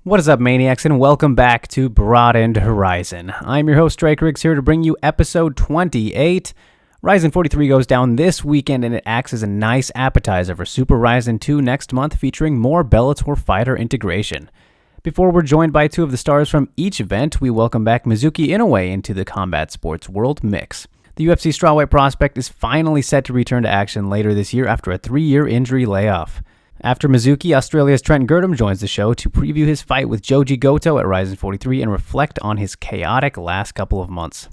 What is up, Maniacs, and welcome back to Broadened Horizon. I'm your host, Drake Riggs, here to bring you episode 28. Ryzen 43 goes down this weekend, and it acts as a nice appetizer for Super Ryzen 2 next month, featuring more Bellator fighter integration. Before we're joined by two of the stars from each event, we welcome back Mizuki Inoue into the combat sports world mix. The UFC strawweight prospect is finally set to return to action later this year after a 3-year injury layoff. After Mizuki, Australia's Trent Girdham joins the show to preview his fight with Joji Goto at Ryzen 43 and reflect on his chaotic last couple of months.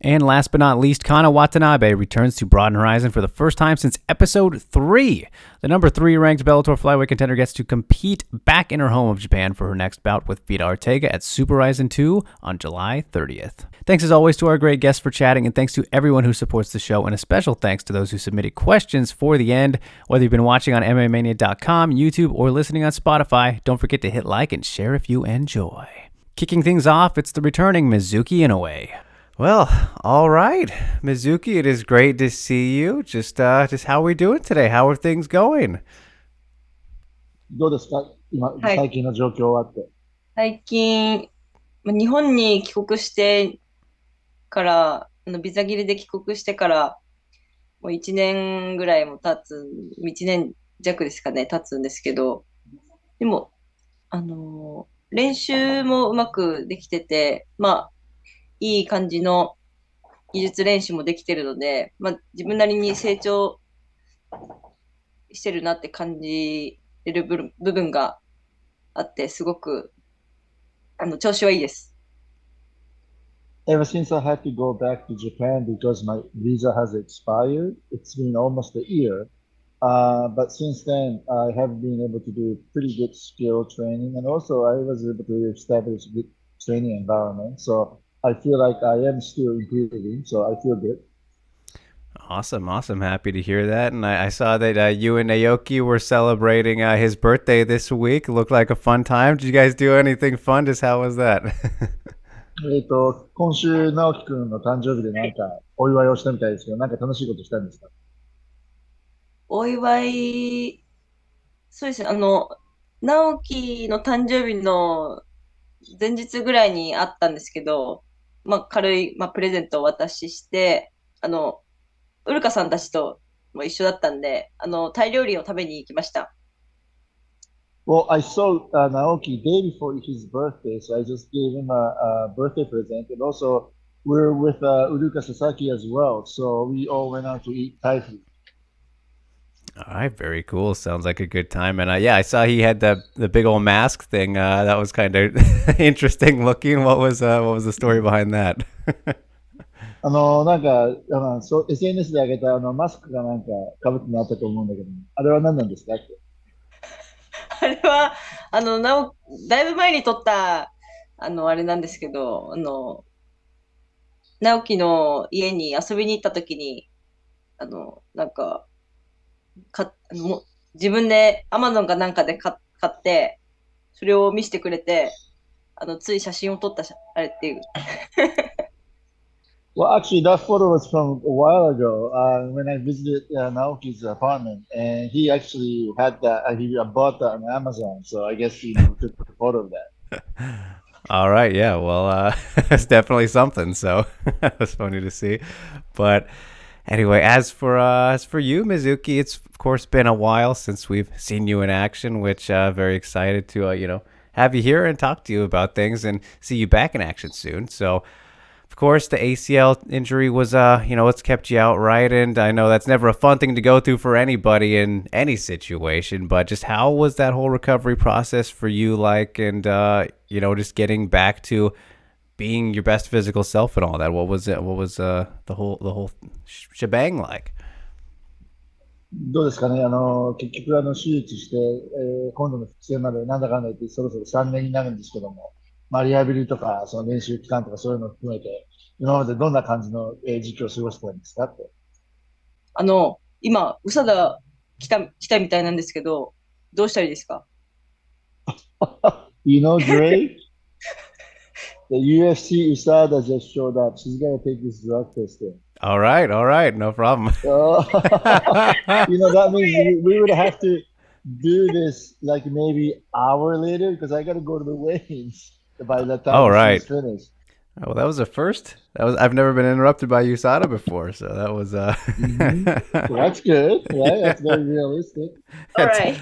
And last but not least, Kana Watanabe returns to Broadened Horizon for the first time since episode 3. The number 3 ranked Bellator flyweight contender gets to compete back in her home of Japan for her next bout with Vida Ortega at Super Ryzen 2 on July 30th. Thanks as always to our great guests for chatting, and thanks to everyone who supports the show, and a special thanks to those who submitted questions for the end. Whether you've been watching on MMAmania.com, YouTube, or listening on Spotify, don't forget to hit like and share if you enjoy. Kicking things off, it's the returning Mizuki Inoue. Well, all right, Mizuki, it is great to see you. Just how are we doing today? How are things going? どうですか今、はい。最近の状況はって。最近、日本に帰国してから、ビザ切れで帰国してから、もう1年ぐらいも経つ、1年弱ですかね、経つんですけど、でも、練習もうまくできてて、いい感じの技術練習もできてるので、自分なりに成長してるなって感じる部分があって、すごく、調子はいいです。Ever since I had to go back to Japan because my visa has expired, it's been almost a year. But since then, I have been able to do pretty good skill training, and also I was able to establish a good training environment. So I feel like I am still improving, so I feel good. Awesome. Happy to hear that. And I saw that you and Naoki were celebrating his birthday this week. Looked like a fun time. Did you guys do anything fun? Just how was that? 今週、直樹くんの誕生日でなんかお祝いをしたみたいですけど、なんか楽しいことしたんですか？お祝い、そうですね、直樹の誕生日の前日ぐらいにあったんですけど、軽い、プレゼントをお渡しして、ウルカさんたちとも一緒だったんで、タイ料理を食べに行きました。Well, I saw Naoki day before his birthday, so I just gave him a birthday present. And also, we're with Uruka Sasaki as well, so we all went out to eat Thai food. All right, very cool. Sounds like a good time. And yeah, I saw he had the big old mask thing. That was kind of interesting looking. What was the story behind that? なんか、SNS で上げたマスクがなんか被ってなったと思うんだけど、あれは何なんですかって。あれは、だいぶ前に撮った、あれなんですけど、直樹の家に遊びに行った時に、なんか、もう自分で Amazon かなんかで買って、それを見せてくれて、つい写真を撮ったあれっていう。Well, actually, that photo was from a while ago when I visited Naoki's apartment, and he actually had that. He bought that on Amazon, so I guess he took a photo of that. All right, yeah. Well, it's definitely something. So that was funny to see. But anyway, as for you, Mizuki, it's of course been a while since we've seen you in action, which very excited to have you here and talk to you about things and see you back in action soon. So of course, the ACL injury was, it's kept you out, right? And I know that's never a fun thing to go through for anybody in any situation, but just how was that whole recovery process for you like? And, just getting back to being your best physical self and all that. What was it? What was the whole shebang like? どうですかね、結局手術して、今度の復帰戦までなんだかんだ言ってそろそろ3年になるんですけども、リハビリとか、その練習期間とかそういうのを含めて、今までどんな感じの、時期を過ごしてたんですかって。今、ウサダ来たみたいなんですけど、どうしたらいいですか？ You know, Drake, the UFC USADA just showed up. She's gonna take this drug testing. All right, no problem. So, that means we would have to do this like maybe hour later because I gotta go to the weigh-ins by the Oh, time she's right. finished. Oh, well, that was a first. That was I've never been interrupted by USADA before, so that was Hmm. So that's good, right? That's very realistic. All that's right.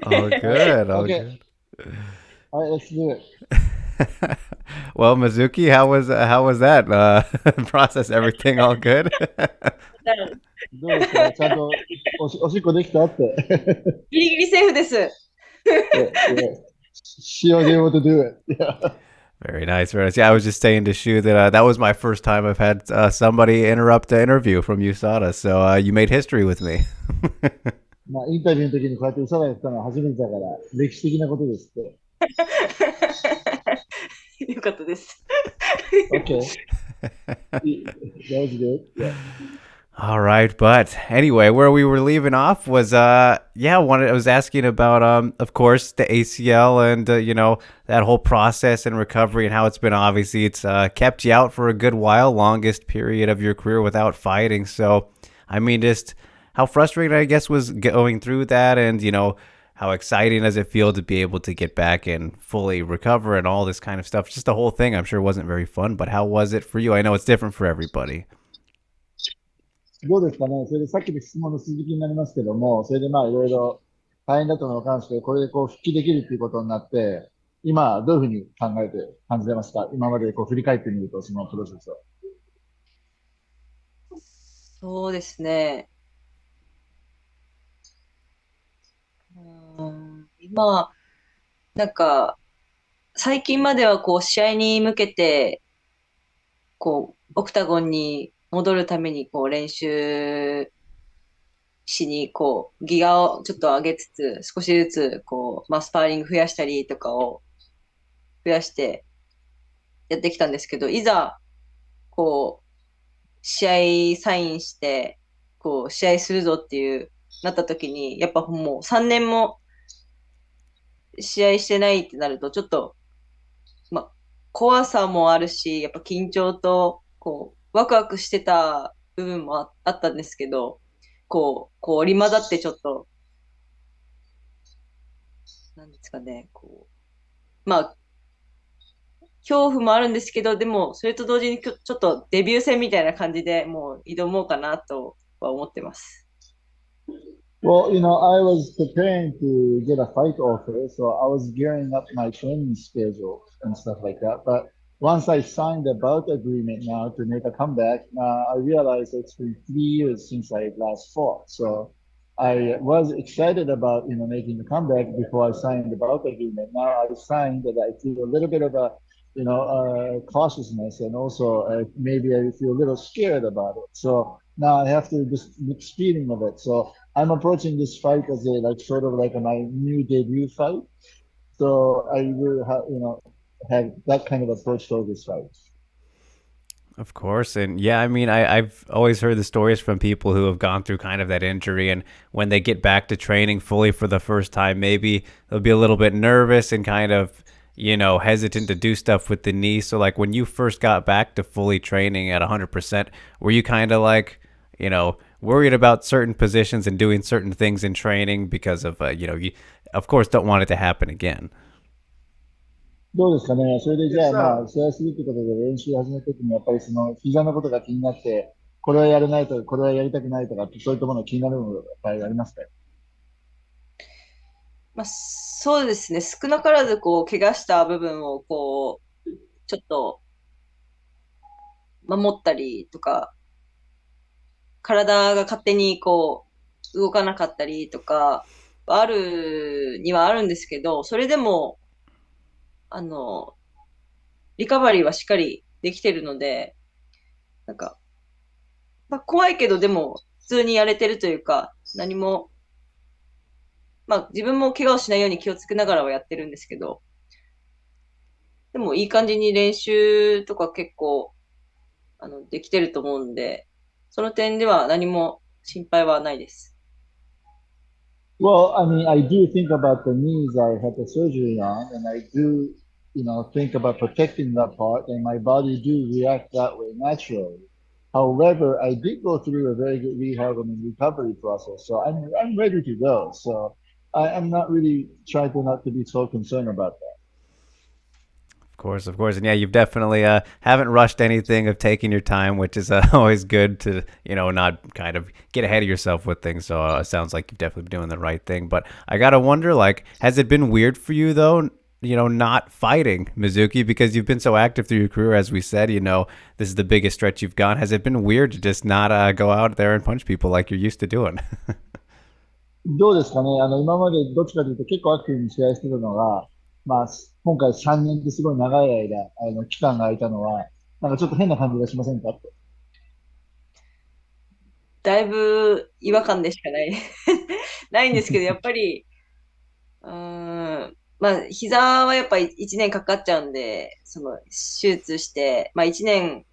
all All right. good, all Okay. good. All right, let's do it. Well, Mizuki, how was that process? Everything all good? どうですかちゃんとおしっこできたって。ギリギリセーフです。Yeah, yeah. She was able to do it. Yeah. Very nice, very nice. Yeah, I was just saying to Shu that that was my first time I've had somebody interrupt the interview from USADA, so you made history with me. まあ、インタビューの時にこうやって嘘が言ったのは初めてだから、歴史的なことですって。よかったです。Okay. That was good. Yeah. All right, but anyway, where we were leaving off was yeah, I was asking about of course the ACL and that whole process and recovery and how it's been obviously it's kept you out for a good while, longest period of your career without fighting. So, I mean just how frustrating I guess was going through that and how exciting does it feel to be able to get back and fully recover and all this kind of stuff. Just the whole thing I'm sure wasn't very fun, but how was it for you? I know it's different for everybody. どうですかね。それでさっきの質問の続きになりますけども、それでまあいろいろ大変だったのに関して、これでこう復帰できるっていうことになって、今どういうふうに考えて感じてますか今までこう振り返ってみると、そのプロセスを。そうですね。今、なんか、最近まではこう試合に向けて、こう、オクタゴンに戻るためにこう練習しに、こう、ギガをちょっと上げつつ、少しずつ、こう、まあ、スパーリング増やしたりとかを増やしてやってきたんですけど、いざ、こう、試合サインして、こう、試合するぞっていう、なった時に、やっぱもう3年も試合してないってなると、ちょっと、まあ、怖さもあるし、やっぱ緊張と、こう、ワクワクしてた部分もあったんですけど、こう織り交ざってちょっと、なんですかね、こう、まあ、恐怖もあるんですけど、でも、それと同時にちょっとデビュー戦みたいな感じでもう挑もうかなとは思ってます。Well, I was preparing to get a fight offer, so I was gearing up my training schedule and stuff like that. But once I signed the bout agreement now to make a comeback, I realized it's been 3 years since I last fought. So I was excited about, making the comeback before I signed the bout agreement. Now I signed that I feel a little bit of a, cautiousness and also maybe I feel a little scared about it. So now I have to just mixed feeling of it. So I'm approaching this fight as a like sort of like my new debut fight. So I will have that kind of approach to this fight. Of course. And yeah, I mean, I've always heard the stories from people who have gone through kind of that injury. And when they get back to training fully for the first time, maybe they'll be a little bit nervous and kind of, hesitant to do stuff with the knee. So, like, when you first got back to fully training at 100%, were you kind of like, worried about certain positions and doing certain things in training because of, you, of course, don't want it to happen again? どうですかね。それでじゃあまあ試合するってことで練習始めた時にやっぱりその膝のことが気になって、これはやれないとか、これはやりたくないとかってそういったものが気になるものがやっぱりありますかまあ、そうですね。少なからず、こう、怪我した部分を、こう、ちょっと守ったりとか、体が勝手にこう、動かなかったりとか、あるにはあるんですけど、それでも、あの、リカバリーはしっかりできてるので、なんか、まあ、怖いけど、でも、普通にやれてるというか、何も、まあ、自分も怪我をしないように気をつけながらはやってるんですけど、でも、いい感じに練習とか結構、できてると思うんで、その点では何も心配はないです。Well, I mean, I do think about the knees I had the surgery on, and I do, think about protecting that part, and my body do react that way naturally. However, I did go through a very good rehab and recovery process, so I'm ready to go. So I'm not really trying to not to be so concerned about that. Of course, and yeah, you've definitely haven't rushed anything of taking your time, which is always good to not kind of get ahead of yourself with things. So it sounds like you've definitely been doing the right thing. But I gotta wonder, like, has it been weird for you though? Not fighting Mizuki because you've been so active through your career, as we said. This is the biggest stretch you've gone. Has it been weird to just not go out there and punch people like you're used to doing? どうですかね。今までどっちかというと結構アクティブに試合してたのが、まあ、今回3年ってすごい長い間、期間が空いたのは、なんかちょっと変な感じがしませんかって。だいぶ違和感でしかないないんですけど、やっぱり、まあ、膝はやっぱり1年かかっちゃうんで、手術して、まあ1年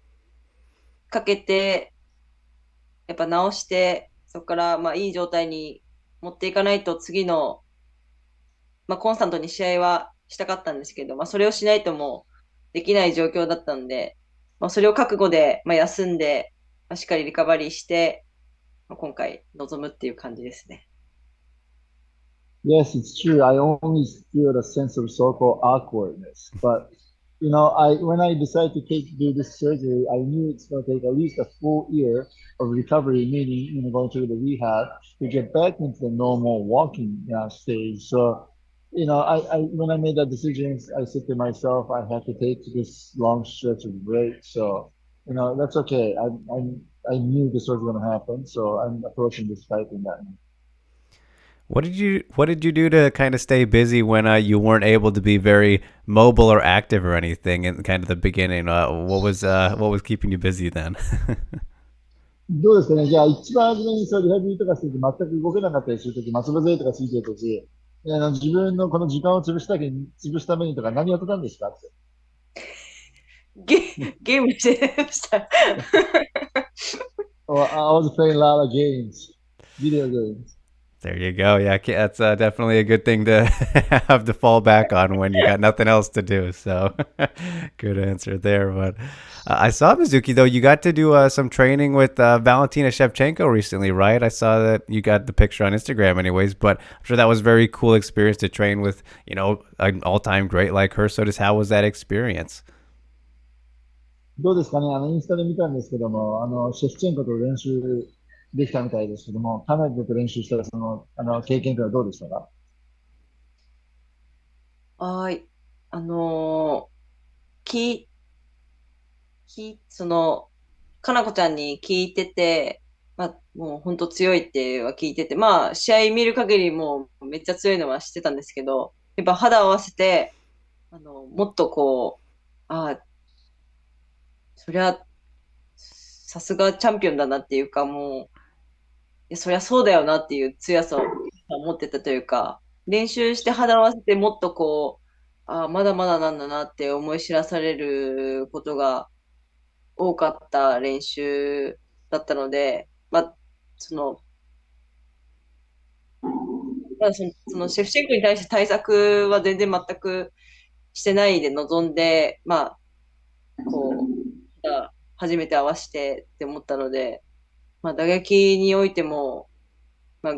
かけて、やっぱ治して、そこからまあいい状態に持っていかないと次の、まあコンスタントに試合はしたかったんですけど、まあそれをしないともうできない状況だったんで、まあそれを覚悟で、まあ、休んで、まあ、しっかりリカバリーして、まあ、今回臨むっていう感じですね。Yes, it's true. I only feel a sense of so-called awkwardness. But I when I decided to do this surgery, I knew it's going to take at least a full year of recovery, meaning going through the rehab to get back into the normal walking stage. So, I when I made that decision, I said to myself, I have to take this long stretch of break. So, that's okay. I knew this was going to happen, so I'm approaching this fight in that. What did you do to kind of stay busy when you weren't able to be very mobile or active or anything in kind of the beginning? What was keeping you busy then? どうですかね。じゃあ、一番初めにリハビリとかしてて全く動けなかったりするとき、松葉杖とかついてるとき、自分のこの時間を潰すためにとか何やってたんですかって。ゲームしてました。Well, I was playing a lot of games, video games. There you go. Yeah, that's definitely a good thing to have to fall back on when you got nothing else to do. So, good answer there. But I saw Mizuki though. You got to do some training with Valentina Shevchenko recently, right? I saw that you got the picture on Instagram, anyways. But I'm sure that was a very cool experience to train with, an all-time great like her. So, just how was that experience? どうですかね。インスタで見たんですけども、シェフチェンコと練習できたみたいですけども、彼女と練習したら、経験というのはどうでしたか？はい。あのー、き、き、その、かなこちゃんに聞いてて、まあ、もう本当強いっては聞いてて、まあ、試合見る限りもうめっちゃ強いのは知ってたんですけど、やっぱ肌を合わせて、もっとこう、そりゃ、さすがチャンピオンだなっていうか、もう、そりゃそうだよなっていう強さを持ってたというか、練習して肌を合わせてもっとこう、まだまだなんだなって思い知らされることが多かった練習だったので、まあ、その、そのシェフチェンコに対して対策は全然全くしてないで臨んで、まあ、こう、初めて合わせてって思ったので、まあ、打撃においても、まあ、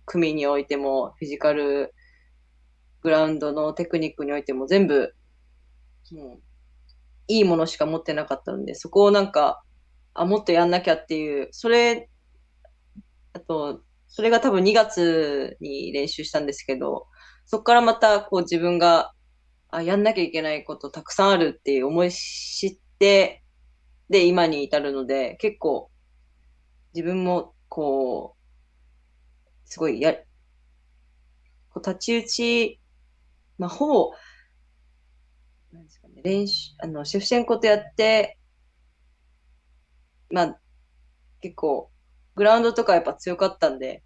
組においても、フィジカル、グラウンドのテクニックにおいても全部、もう、いいものしか持ってなかったので、そこをなんか、もっとやんなきゃっていう、それが多分2月に練習したんですけど、そこからまたこう自分が、やんなきゃいけないことたくさんあるっていう思い知って、で、今に至るので、結構自分もこう、すごいこう太刀打ち、まあ、ほぼ、なんですかね、練習、シェフチェンコとやって、まあ、結構、グラウンドとかやっぱ強かったんで、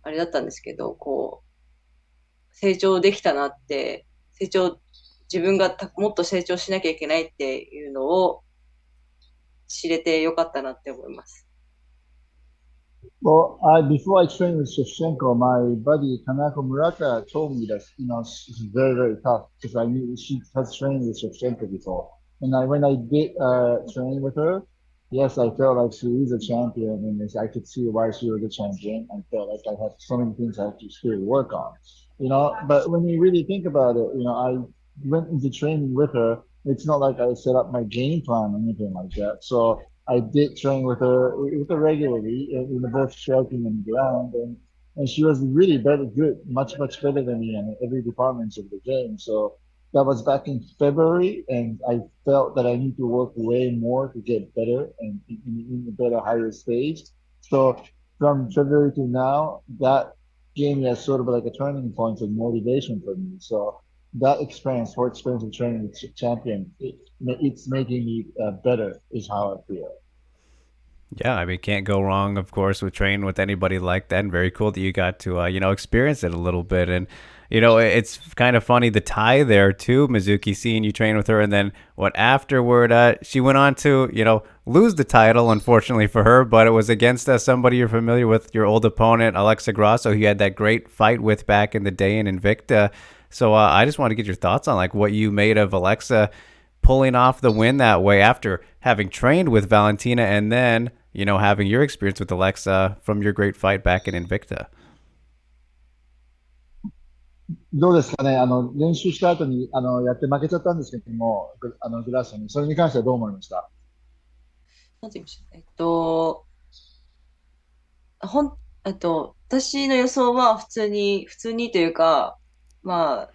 あれだったんですけど、こう、成長できたなって、自分がもっと成長しなきゃいけないっていうのを知れてよかったなって思います。Well, before I trained with Shevchenko, my buddy Kanako Murata told me that she's very very tough because I knew she has trained with Shevchenko before. And when I did train with her, yes, I felt like she is a champion, and I could see why she was a champion. I felt like I had so many things I had to still work on, But when you really think about it, I went into training with her. It's not like I set up my game plan or anything like that. So I did train with her regularly, both striking and ground, and she was really better, good, much better than me in every department of the game. So that was back in February, and I felt that I need to work way more to get better and in a better, higher stage. So from February to now, that gave me a sort of like a turning point of motivation for me. So that experience, whole experience of training with champion, it's making me better, is how I feel. Yeah, I mean, can't go wrong, of course, with training with anybody like that. And very cool that you got to, experience it a little bit. And, it's kind of funny the tie there too, Mizuki, seeing you train with her. And then what afterward, she went on to, lose the title, unfortunately for her, but it was against somebody you're familiar with, your old opponent, Alexa Grasso, who you had that great fight with back in the day in Invicta. So I just want to get your thoughts on like what you made of Alexa pulling off the win that way after having trained with Valentina and then, having your experience with Alexa from your great fight back in Invicta. どうですかね、練習した後に、やって負けちゃったんですけども、グラスに、それに関してはどう思いました？なんて言いました？ほん、私の予想は普通にというか、まあ、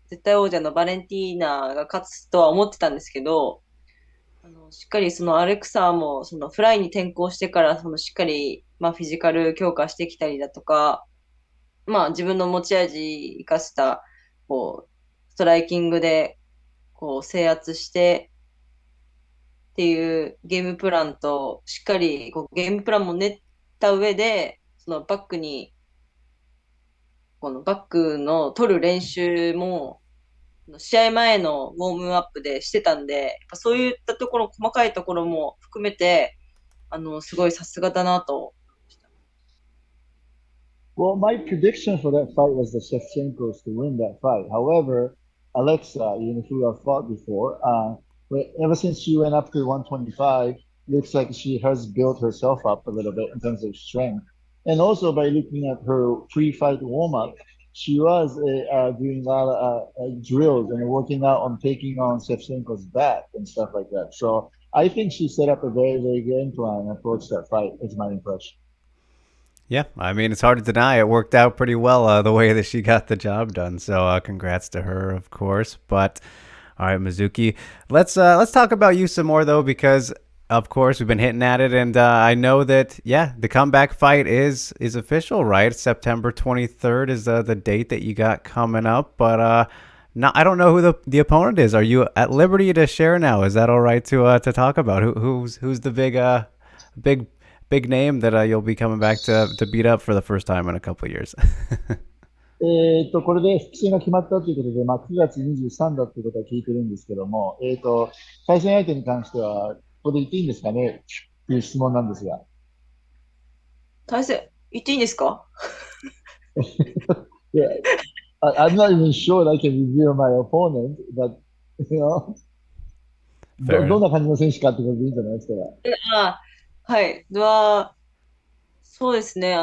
絶対王者のバレンティーナが勝つとは思ってたんですけど、しっかりそのアレクサもそのフライに転向してからそのしっかりまあフィジカル強化してきたりだとか、まあ自分の持ち味生かしたこうストライキングでこう制圧してっていうゲームプランとしっかりこうゲームプランも練った上でそのバックにこのバックの取る練習も試合前のウォームアップでしてたんで、やっぱそういったところ、細かいところも含めて、すごいさすがだなと。Well, my prediction for that fight was the Shevchenkos to win that fight. However, Alexa, who I've fought before, ever since she went up to 125, looks like she has built herself up a little bit in terms of strength. And also by looking at her pre-fight warm-up, she was doing a lot of drills and working out on taking on Shevchenko's back and stuff like that. So I think she set up a very, very game plan and approached that fight, is my impression. Yeah, I mean, it's hard to deny it worked out pretty well the way that she got the job done. So congrats to her, of course. But all right, Mizuki, let's talk about you some more though, because of course we've been hitting at it, and I know that the comeback fight is official, right? September 23rd is the date that you got coming up, but no, I don't know who the opponent is. Are you at liberty to share now? Is that all right to talk about? Who's the big name that you'll be coming back to beat up for the first time in a couple of years? これで復帰戦が決まったということで、まあ、9月23だということは聞いてるんですけども、対戦相手に関しては、ここで言っていいんですかねという質問なんですが。対戦、言っていいんですか？ Yeah, I'm not even sure I can reveal my opponent, but, you know,どんな感じの選手かってことでいいんじゃないですか。あ、はい。そうですね。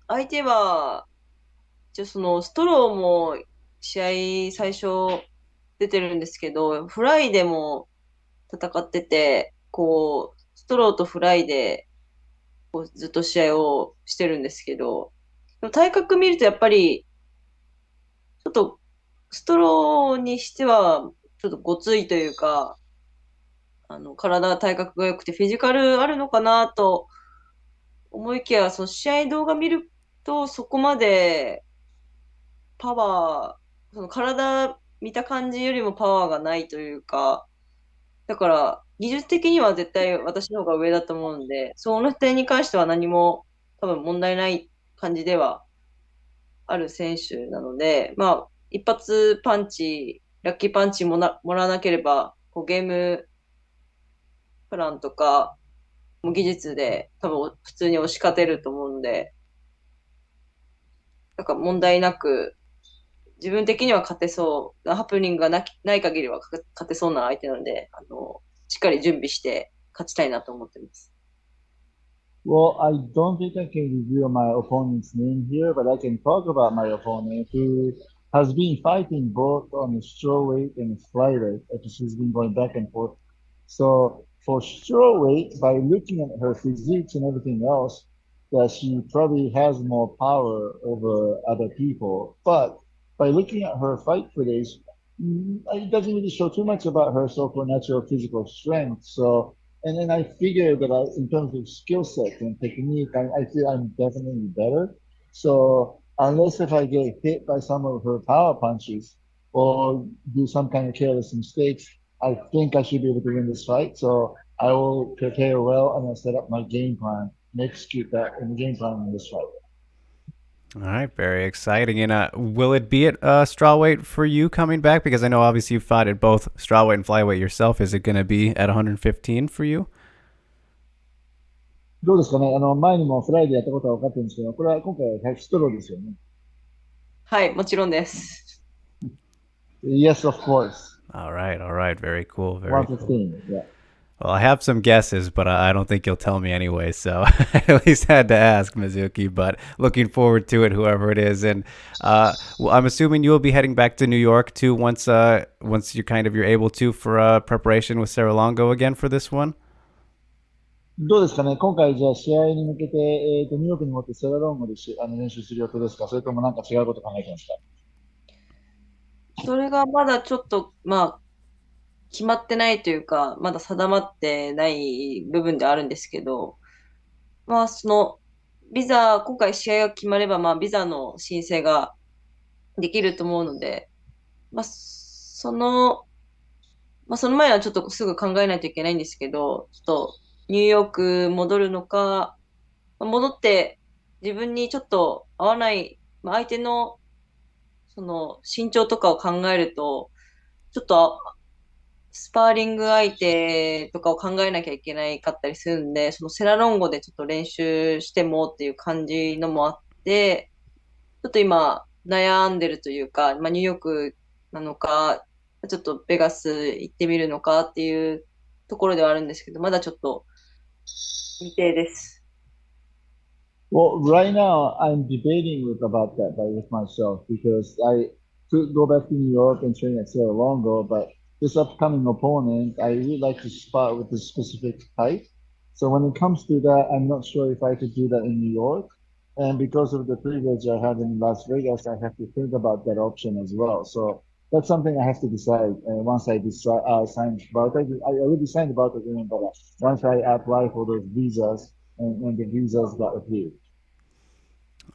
相手は、そのストローも試合最初出てるんですけど、フライでも戦ってて、こう、ストローとフライでこうずっと試合をしてるんですけど、でも体格見るとやっぱり、ちょっとストローにしては、ちょっとごついというか、体格が良くてフィジカルあるのかなと思いきや、その試合動画見るとそこまでパワその体見た感じよりもパワーがないというか、だから技術的には絶対私の方が上だと思うんで、その点に関しては何も多分問題ない感じではある選手なので、まあ、一発パンチ、ラッキーパンチもらわなければ、こうゲームプランとか、もう技術で多分普通に押し勝てると思うんで、だから問題なく、自分的には勝てそう、ハプニングがない限りは勝てそうな相手なので、しっかり準備して勝ちたいなと思ってます。Well, I don't think I can reveal my opponent's name here, but I can talk about my opponent who has been fighting both on the strawweight and flyweight. She's been going back and forth. So for strawweight, by looking at her physique and everything else, that she probably has more power over other people. But by looking at her fight footage, it doesn't really show too much about her so-called natural physical strength. So and then I figure that in terms of skill set and technique, I feel I'm definitely better. So unless if I get hit by some of her power punches or do some kind of careless mistakes, I think I should be able to win this fight. So I will prepare well and I'll set up my game plan and execute that in the game plan in this fight. All right, very exciting. And will it be at strawweight for you coming back? Because I know obviously you fought at both strawweight and flyweight yourself. Is it going to be at 115 for you? どうですかね前にもフライでやったことは分かってるんですけど、これは今回は100ストローですよね。はい、もちろんです。Yes, of course. All right, very cool, very cool. 115, yeah. Well, I have some guesses, but I don't think you'll tell me anyway, so I at least had to ask, Mizuki, but looking forward to it, whoever it is. And well, I'm assuming you'll be heading back to New York, too, once you're able to for preparation with Sarah Longo again for this one? どうですかね今回じゃあ試合に向けて、ニューヨークに持ってセラロンゴで練習する予定ですかそれともなんか違うこと考えてますかそれがまだちょっと、決まってないというか、まだ定まってない部分であるんですけど、今回試合が決まれば、ビザの申請ができると思うので、その前はちょっとすぐ考えないといけないんですけど、ちょっとニューヨーク戻るのか、戻って自分にちょっと合わない、相手のその身長とかを考えると、ちょっとスパーリング相手とかを考えなきゃいけないかったりするんで、そのセラロンゴでちょっと練習してもっていう感じのもあって、ちょっと今悩んでるというか、ニューヨークなのか、ちょっとベガス行ってみるのかっていうところではあるんですけど、まだちょっと未定です。Well, right now I'm debating about that with myself because I could go back to New York and train at Cerro Longo, but this upcoming opponent, I really like to spot with a specific height. So when it comes to that, I'm not sure if I could do that in New York. And because of the privilege I have in Las Vegas, I have to think about that option as well. So that's something I have to decide. And once I decide, sign about it, I already signed about it, but once I apply for those visas and the visas got approved.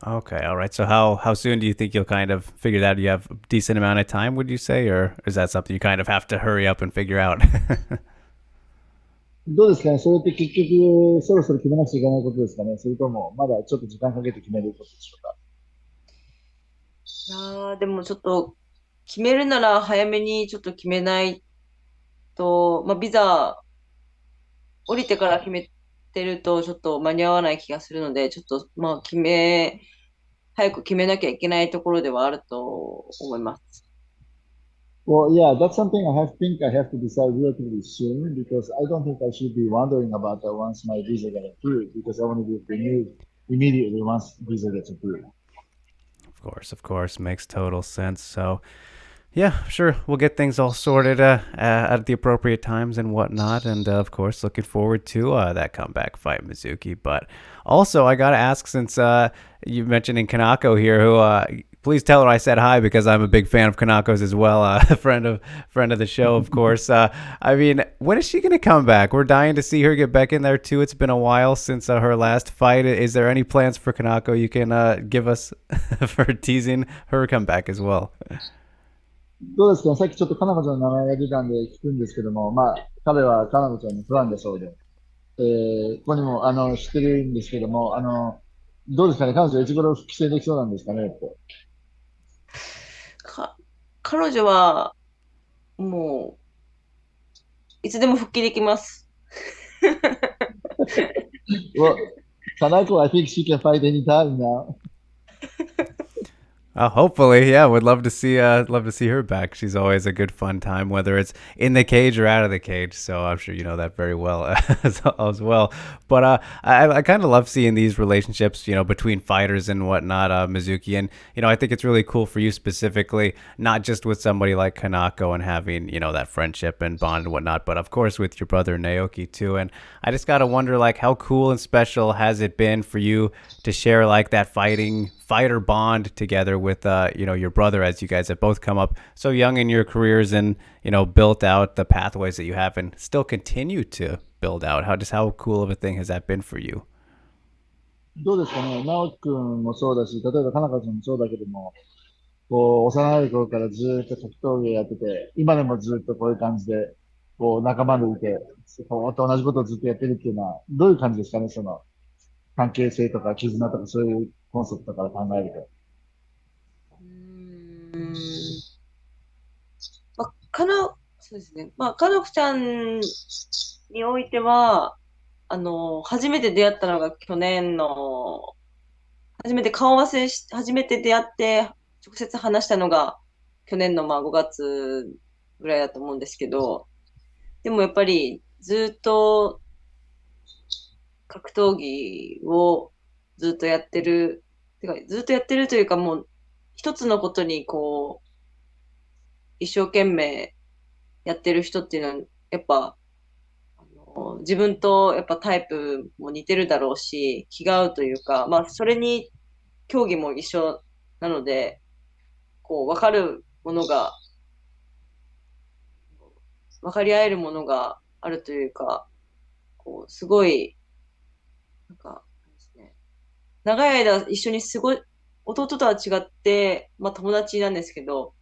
Okay, all right. So how soon do you think you'll kind of figure that out? Do you have a decent amount of time, would you say, or is that something you kind of have to hurry up and figure out? どうですかねそれって結局、そろそろ決めなくちゃいけないことですかねそれとも、まだちょっと時間かけて決めることでしょうかでもちょっと決めるなら早めにちょっと決めないと、ビザ降りてから決めてるとちょっと間に合わない気がするので、ちょっと早く決めなきゃいけないところではあると思います。Well, yeah, that's something think I have to decide relatively soon because I don't think I should be wondering about that once my visa gets approved because I want to be renewed immediately once visa gets approved. Of course, makes total sense. So, yeah, sure, we'll get things all sorted at the appropriate times and whatnot. And of course, looking forward to that comeback fight, Mizuki. But also, I got to ask, since you mentioned in Kanako here, who please tell her I said hi because I'm a big fan of Kanako's as well. A friend of the show, of course. I mean, when is she going to come back? We're dying to see her get back in there too. It's been a while since her last fight. Is there any plans for Kanako you can give us for teasing her comeback as well? どうですかねさっきちょっとかなこちゃんの名前が出たんで聞くんですけども、彼はかなこちゃんのファンだそうで、ここにも知ってるんですけども、どうですかね彼女いつ頃復帰戦できそうなんですかねって。彼女はもういつでも復帰できます。Well, Kanako, I think she can fight anytime now. Hopefully, yeah. Would love to see her back. She's always a good fun time, whether it's in the cage or out of the cage. So I'm sure you know that very well as well. But I kind of love seeing these relationships, between fighters and whatnot, Mizuki. And I think it's really cool for you specifically, not just with somebody like Kanako and having that friendship and bond and whatnot, but of course with your brother Naoki too. And I just gotta wonder, like, how cool and special has it been for you to share like that fighter bond together with your brother, as you guys have both come up so young in your careers and built out the pathways that you have and still continue to build out. How cool of a thing has that been for you? どうですかね、直樹くんもそうだし、例えば、かなかちゃんもそうだけども、こう、幼い頃からずーっと格闘技やってて、今でもずっとこういう感じで、こう、仲間でいて、こう、同じことをずっとやってるっていうのは、どういう感じですかね、その、関係性とか絆とかそういうコンセプトから考えると。うーん。まあ、そうですね。まあ、かのこちゃんにおいては、初めて出会ったのが去年の、初めて出会って、直接話したのが去年のまあ5月ぐらいだと思うんですけど、でもやっぱりずっと格闘技をずっとやってる、ずっとやってるというかもう一つのことにこう、一生懸命やってる人っていうのは、やっぱ、自分とやっぱタイプも似てるだろうし、気が合うというか、まあ、それに競技も一緒なので、こう、分かり合えるものがあるというか、こう、すごい、なんか、ですね、長い間一緒に弟とは違って、まあ友達なんですけど、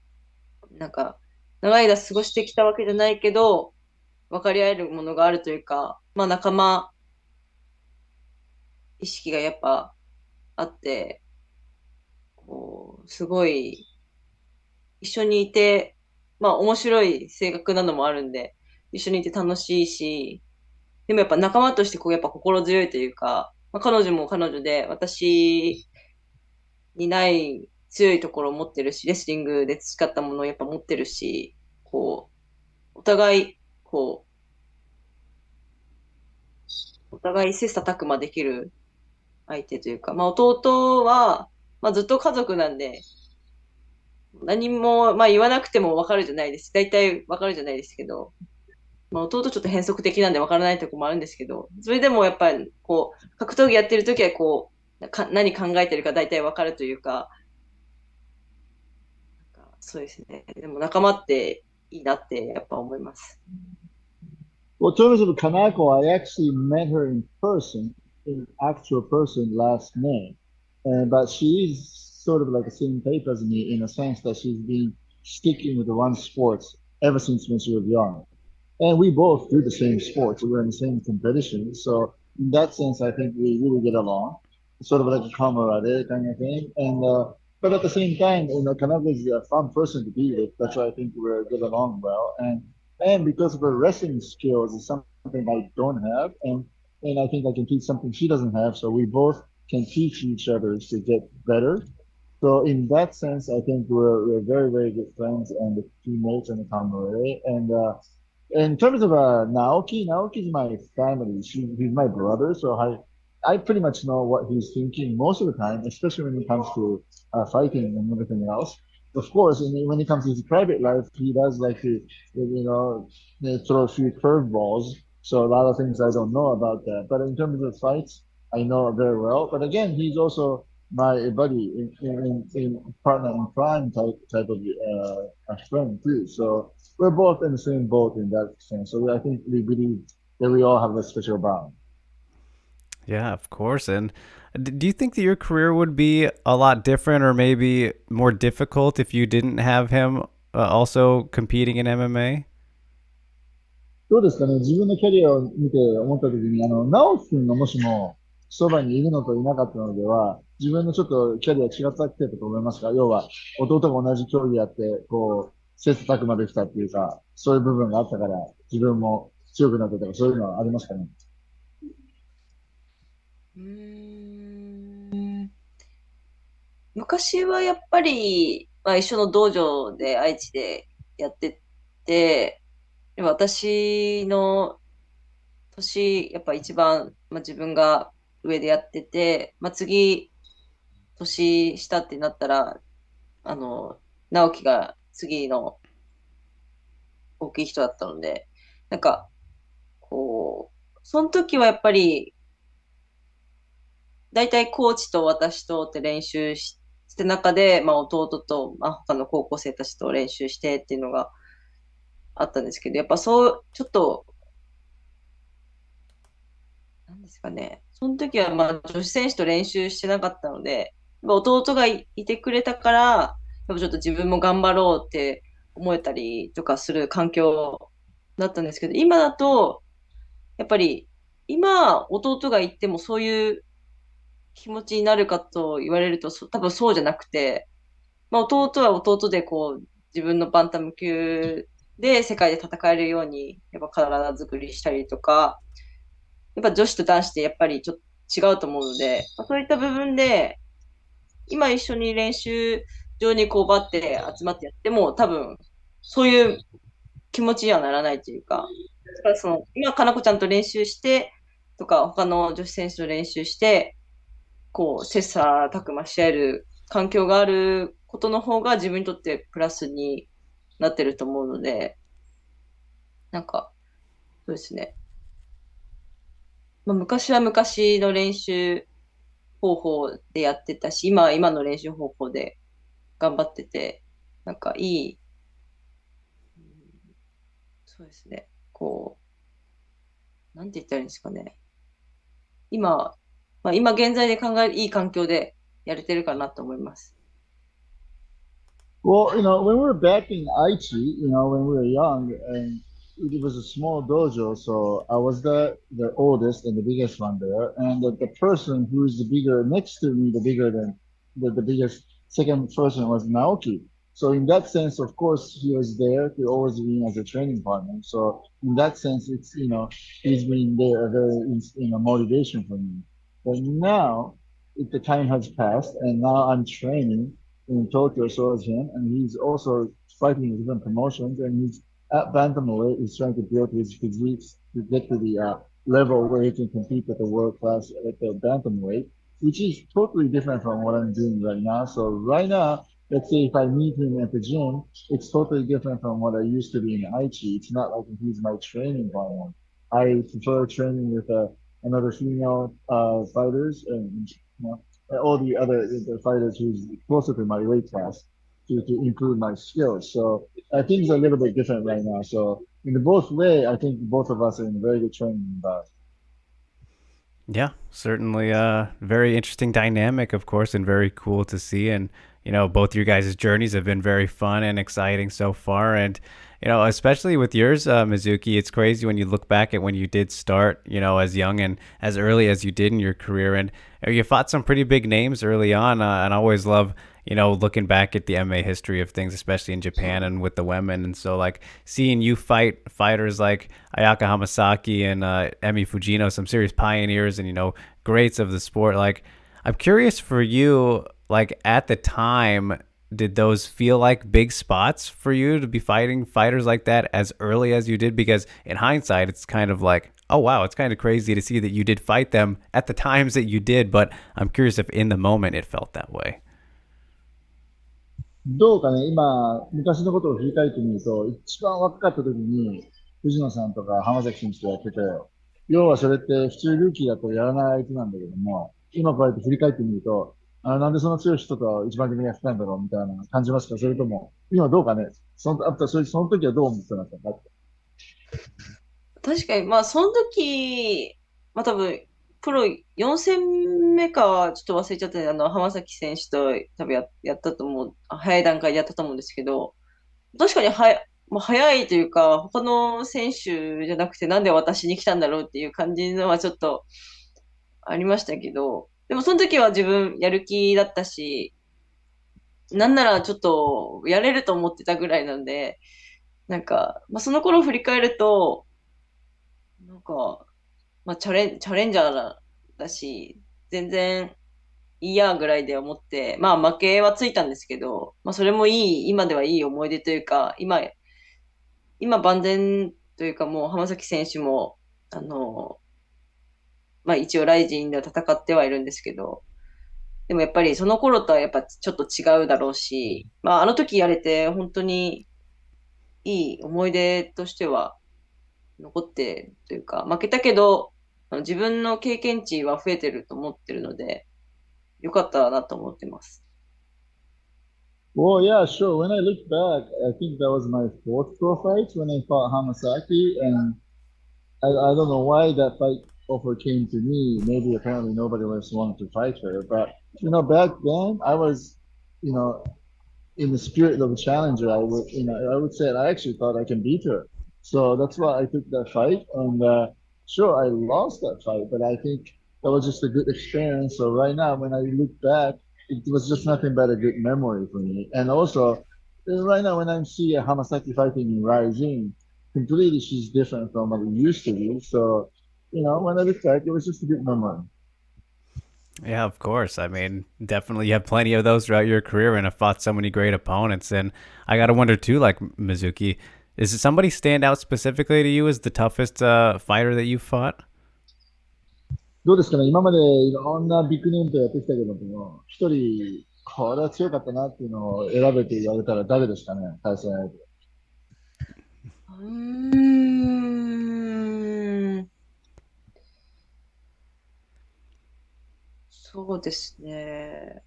なんか、長い間過ごしてきたわけじゃないけど、分かり合えるものがあるというか、まあ仲間意識がやっぱあって、こう、すごい一緒にいて、まあ面白い性格なのもあるんで、一緒にいて楽しいし、でもやっぱ仲間としてこうやっぱ心強いというか、まあ、彼女も彼女で私にない強いところを持ってるし、レスリングで培ったものをやっぱ持ってるし、こう、こお互い切磋琢磨できる相手というか、まあ弟は、まあずっと家族なんで、何も、まあ言わなくてもわかるじゃないです。大体わかるじゃないですけど、まあ弟ちょっと変則的なんでわからないところもあるんですけど、それでもやっぱりこう、格闘技やってるときはこう、何考えてるか大体わかるというか、なんかそうですね。でも仲間っていいなってやっぱ思います。Well, in terms of Kanako, I actually met her in person, in actual person last May. But she is sort of like the same type as me in a sense that she's been sticking with the one sport ever since when she was young. And we both do the same sports. We're in the same competition. So in that sense, I think we really get along. It's sort of like a camaraderie kind of thing. But at the same time, Kanako is a fun person to be with. That's why I think we get along well. And because of her wrestling skills is something I don't have, and I think I can teach something she doesn't have. So we both can teach each other to get better. So in that sense, I think we're very, very good friends and teammates and a camaraderie. In terms of Naoki's my family. He's my brother, so I pretty much know what he's thinking most of the time, especially when it comes to fighting and everything else. Of course, when it comes to his private life, he does like to, throw a few curveballs. So a lot of things I don't know about that. But in terms of fights, I know very well. But again, he's also my buddy in partner in crime type of a friend too. So we're both in the same boat in that sense. So I think we believe that we all have a special bond. Yeah, of course. And do you think that your career would be a lot different or maybe more difficult if you didn't have him also competing in MMA? どうですかね、自分のキャリアを見て思ったときに、直樹君がもしもそばにいるのといなかったのでは、自分のちょっとキャリア違ってたと思いますか？要は、弟が同じ競技やって、こう、切磋琢磨できたっていうか、そういう部分があったから、自分も強くなったとか、そういうのはありますかね？うーん。昔はやっぱり、まあ、一緒の道場で愛知でやってて、で私の年、やっぱ一番、まあ、自分が上でやってて、まあ、次、年下ってなったら、あの、直樹が次の大きい人だったので、なんか、こう、その時はやっぱり、大体コーチと私とって練習して中で、まあ弟と、まあ他の高校生たちと練習してっていうのがあったんですけど、やっぱそう、ちょっと、なんですかね。その時はまあ女子選手と練習してなかったので、まあ弟がいてくれたから、やっぱちょっと自分も頑張ろうって思えたりとかする環境だったんですけど、今だと、やっぱり、今弟がいてもそういう気持ちになるかと言われると、多分そうじゃなくて、まあ、弟は弟でこう、自分のバンタム級で世界で戦えるように、やっぱ体作りしたりとか、やっぱ女子と男子ってやっぱりちょっと違うと思うので、まあ、そういった部分で、今一緒に練習場にこうバって集まってやっても、多分、そういう気持ちにはならないというか、だからその、今、かなこちゃんと練習して、とか、他の女子選手と練習して、こう、切磋琢磨し合える環境があることの方が自分にとってプラスになってると思うので、なんか、そうですね。まあ、昔は昔の練習方法でやってたし、今は今の練習方法で頑張ってて、なんかいい、そうですね。こう、なんて言ったらいいんですかね。今、まあ、今現在で考えるいい環境でやれてるかなと思います。Well, when we were back in Aichi, when we were young, and it was a small dojo, so I was the oldest and the biggest one there, and the person who is the bigger next to me, the bigger than the biggest second person was Naoki. So in that sense, of course, he was there to always be as a training partner. So in that sense, it's he's been there a very motivation for me. But now, the time has passed, and now I'm training in Tokyo, so is him, and he's also fighting in different promotions, and he's at bantamweight. He's trying to build his physique to get to the level where he can compete at the world class at the bantamweight, which is totally different from what I'm doing right now. So right now, let's say if I meet him at the gym, it's totally different from what I used to be in Aichi. It's not like he's my training partner. I prefer training with another female fighters and all the other the fighters who's closer to my weight class to improve my skills. So I think it's a little bit different right now. So in the both way, I think both of us are in a very good training environment. Yeah, certainly a very interesting dynamic, of course, and very cool to see. And, both your guys' journeys have been very fun and exciting so far. And, especially with yours, Mizuki, it's crazy when you look back at when you did start, as young and as early as you did in your career. And you fought some pretty big names early on. And I always love, looking back at the MMA history of things, especially in Japan and with the women. And so, like, seeing you fight fighters like Ayaka Hamasaki and Emi Fujino, some serious pioneers and, greats of the sport. Like, I'm curious for you, like, at the time, did those feel like big spots for you to be fighting fighters like that as early as you did? Because in hindsight, it's kind of like, oh, wow, it's kind of crazy to see that you did fight them at the times that you did. But I'm curious if in the moment it felt that way. どうかね、今、昔のことを振り返ってみると、一番若かった時に、藤野さんとか浜崎選手とやってて、要はそれって普通ルーキーだとやらない相手なんだけども、今こうやって振り返ってみると、なんでその強い人と一番的にやってたんだろうみたいな感じますか？それとも、今どうかね、その時はどう思ってたのかって。確かに、まあ、その時、まあ多分、プロ4戦目か、ちょっと忘れちゃったね。浜崎選手と多分やったと思う。早い段階でやったと思うんですけど、確かにまあ、早いというか、他の選手じゃなくて、なんで私に来たんだろうっていう感じのはちょっとありましたけど、でもその時は自分やる気だったし、なんならちょっとやれると思ってたぐらいなんで、なんか、まあ、その頃を振り返ると、なんか、まあ、チャレンジャーだし、全然、いいやぐらいで思って、まあ負けはついたんですけど、まあそれも今ではいい思い出というか、今万全というかもう浜崎選手も、まあ一応ライジンでは戦ってはいるんですけど、でもやっぱりその頃とはやっぱちょっと違うだろうし、まああの時やれて本当にいい思い出としては残ってるというか、負けたけど、自分の経験値は増えてると思ってるので、よかったなと思ってます。Well, yeah, sure. When I look back, I think that was my fourth pro fight when I fought Hamasaki, and I don't know why that fight offer came to me. Maybe apparently nobody else wanted to fight her, but back then I was, you know, in the spirit of a challenger. I would say I actually thought I can beat her. So that's why I took that fight, and sure, I lost that fight, but I think that was just a good experience. So right now, when I look back, it was just nothing but a good memory for me. And also, right now when I see Hamasaki fighting in Rising, completely she's different from what it used to be. So, when I look back, it was just a good memory. Yeah, of course. I mean, definitely you have plenty of those throughout your career and have fought so many great opponents. And I got to wonder too, like Mizuki, is it somebody stand out specifically to you as the toughest fighter that you fought? どうですかね、今までいろんなビッグネームとやってきたけども、一人、これは強かったなっていうのを選べて言われたら誰ですかね、対戦相手。うーん、そうですね。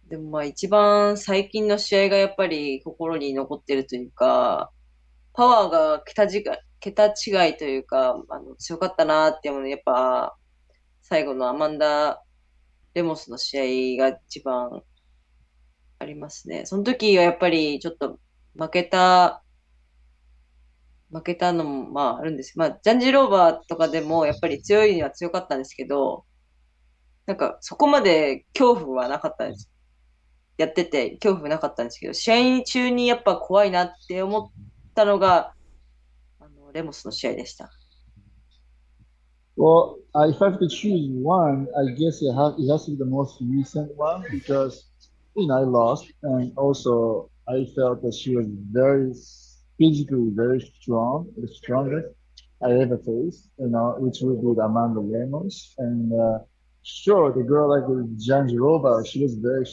でもまあ一番最近の試合がやっぱり心に残ってるというか、パワーが桁違いというか、強かったなっていうもの、やっぱ最後のアマンダ・レモスの試合が一番ありますね。その時はやっぱりちょっと負けた、負けたのもまああるんです。まあジャンジローバーとかでもやっぱり強いには強かったんですけど、なんかそこまで恐怖はなかったんです。やってて恐怖なかったんですけど、試合中にやっぱ怖いなって思ったのが、レモスの試合でした。Well, if I have to choose one, I guess it has to be the most recent one because, I lost. And also, I felt that she was physically very strong, the strongest I ever faced, which would be Amanda Lemos. And sure, the girl like Janjarova, she was very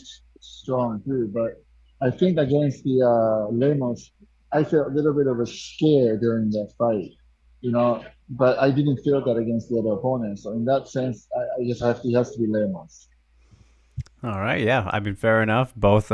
strong too. But I think against the Lemos, I felt a little bit of a scare during that fight. But I didn't feel that against the other opponent. So in that sense, I just it has to be Lemos. All right, yeah. I mean, fair enough. Both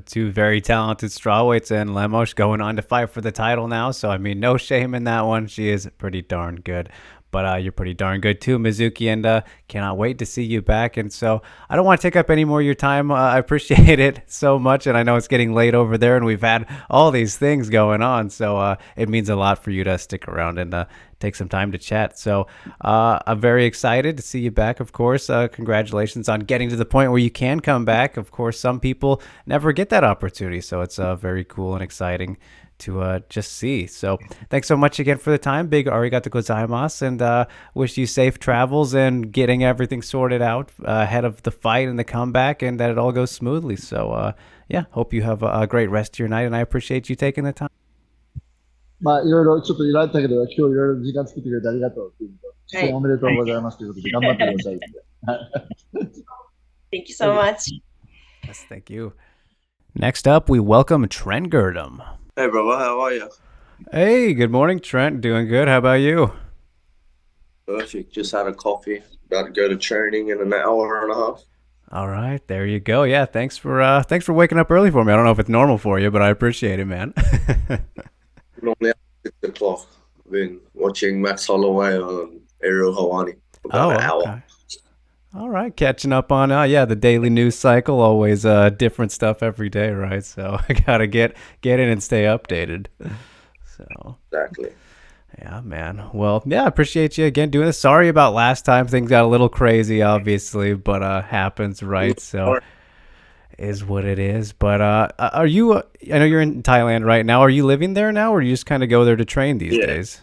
two very talented strawweights, and Lemos going on to fight for the title now. So, I mean, no shame in that one. She is pretty darn good. But you're pretty darn good too, Mizuki, and cannot wait to see you back. And so I don't want to take up any more of your time. I appreciate it so much, and I know it's getting late over there, and we've had all these things going on. So it means a lot for you to stick around and take some time to chat. So I'm very excited to see you back, of course. Congratulations on getting to the point where you can come back. Of course, some people never get that opportunity, so it's very cool and exciting to just see. So thanks so much again for the time. Big arigato gozaimasu, and wish you safe travels and getting everything sorted out ahead of the fight and the comeback, and that it all goes smoothly. So yeah, hope you have a great rest of your night, and I appreciate you taking the time. まあ、いろいろちょっといろいろあったけど、今日いろいろ時間作ってくれてありがとうっていうのと、出演おめでとうございますということで、頑張ってくださいって。Thank you so much. Yes, thank you. Next up, we welcome Trent Girdham. Hey, brother, how are you? Hey, good morning, Trent. Doing good. How about you? Perfect. Just had a coffee. About to go to training in an hour and a half. All right, there you go. Yeah, thanks for waking up early for me. I don't know if it's normal for you, but I appreciate it, man. Normally at 6 o'clock. I've been watching Max Holloway and Ariel Helwani for about an hour. Okay. All right, catching up on the daily news cycle. Always different stuff every day, right? So I gotta get in and stay updated. So Exactly. yeah, man. Well, yeah, appreciate you again doing this. Sorry about last time. Things got a little crazy, obviously, but happens, right? So is what it is. But are you? I know you're in Thailand right now. Are you living there now, or do you just kind of go there to train these Yeah. days?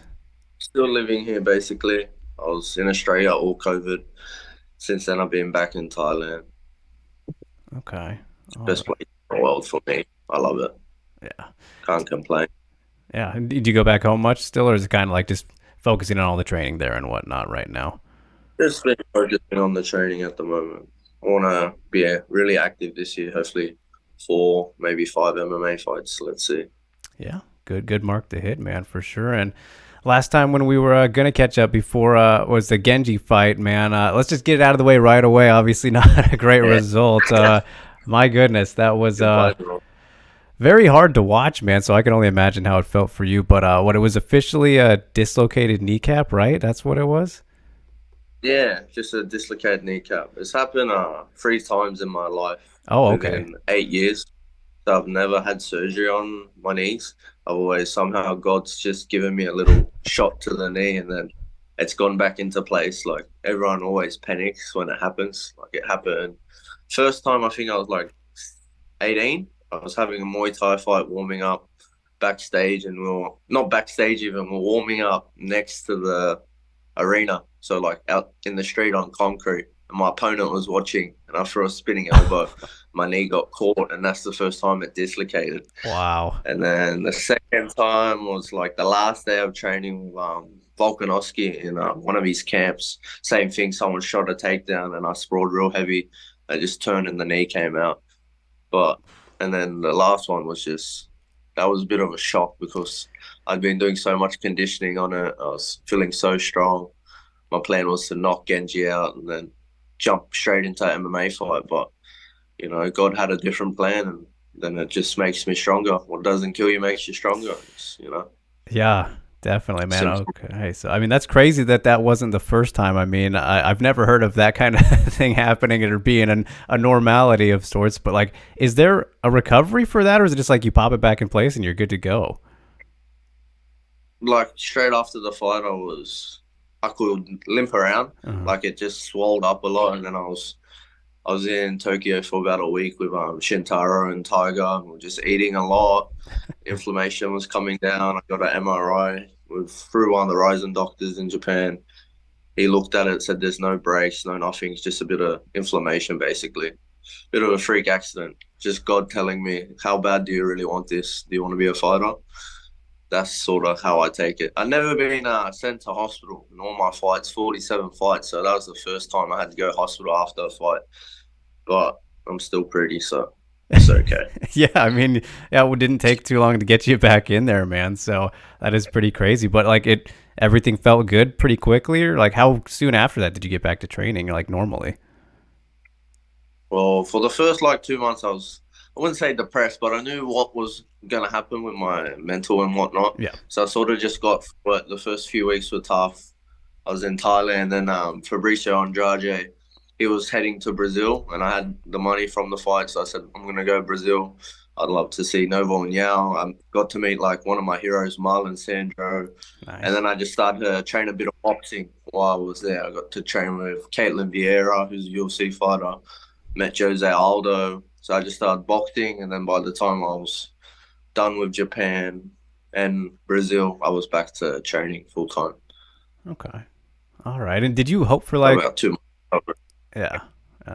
Still living here, basically. I was in Australia all COVID. Since then, I've been back in Thailand. Okay. Best place in the world for me. I love it. Yeah. Can't complain. Yeah. And did you go back home much still, or is it kind of like just focusing on all the training there and whatnot right now? Just been focusing on the training at the moment. I want to be really active this year, hopefully 4, maybe 5 MMA fights. Let's see. Yeah. Good mark to hit, man, for sure. And last time when we were going to catch up before was the Genji fight, man. Let's just get it out of the way right away. Obviously not a great result. My goodness, that was very hard to watch, man. So I can only imagine how it felt for you. But what, it was officially a dislocated kneecap, right? That's what it was? Yeah, just a dislocated kneecap. It's happened 3 times in my life. Oh, okay. Within 8 years. So I've never had surgery on my knees. I've always somehow God's just given me a little shot to the knee, and then it's gone back into place. Like, everyone always panics when it happens. Like, it happened first time, I think I was like 18. I was having a Muay Thai fight, warming up backstage, and we were not backstage even, we're warming up next to the arena, so like out in the street on concrete, and my opponent was watching, and I threw a spinning elbow. My knee got caught, and that's the first time it dislocated. Wow. And then the second time was like the last day of training with Volkanovski in one of his camps. Same thing, someone shot a takedown, and I sprawled real heavy. I just turned and the knee came out. And then the last one was that was a bit of a shock because I'd been doing so much conditioning on it. I was feeling so strong. My plan was to knock Genji out and then jump straight into an MMA fight. But, God had a different plan, and then it just makes me stronger. What doesn't kill you makes you stronger, Yeah, definitely, man. Simple. Okay. So, I mean, that's crazy that wasn't the first time. I mean, I've never heard of that kind of thing happening or being a normality of sorts. But, like, is there a recovery for that, or is it just like you pop it back in place and you're good to go? Like, straight after the fight, I could limp around. Like, it just swelled up a lot, and then I was in Tokyo for about a week with Shintaro and Tiger. We were just eating a lot. Inflammation was coming down. I got an MRI through one of the Horizin doctors in Japan. He looked at it, said there's no breaks, no nothing. It's just a bit of inflammation, basically. Bit of a freak accident. Just God telling me, how bad do you really want this? Do you want to be a fighter? That's sort of how I take it. I've never been sent to hospital in all my fights, 47 fights. So that was the first time I had to go to hospital after a fight. But I'm still pretty, so it's okay. Yeah, I mean, it didn't take too long to get you back in there, man. So that is pretty crazy. But like, everything felt good pretty quickly, or like how soon after that did you get back to training, like normally? Well, for the first 2 months, I wouldn't say depressed, but I knew what was going to happen with my mental and whatnot. Yeah. So I sort of just got, the first few weeks were tough. I was in Thailand, then Fabricio Andrade, he was heading to Brazil, and I had the money from the fight, so I said, I'm going to go to Brazil. I'd love to see Novo and Yao. I got to meet one of my heroes, Marlon Sandro. Nice. And then I just started to train a bit of boxing while I was there. I got to train with Caitlin Vieira, who's a UFC fighter, met Jose Aldo. So I just started boxing, and then by the time I was done with Japan and Brazil, I was back to training full time. Okay. All right. And did you hope for about 2 months? Yeah,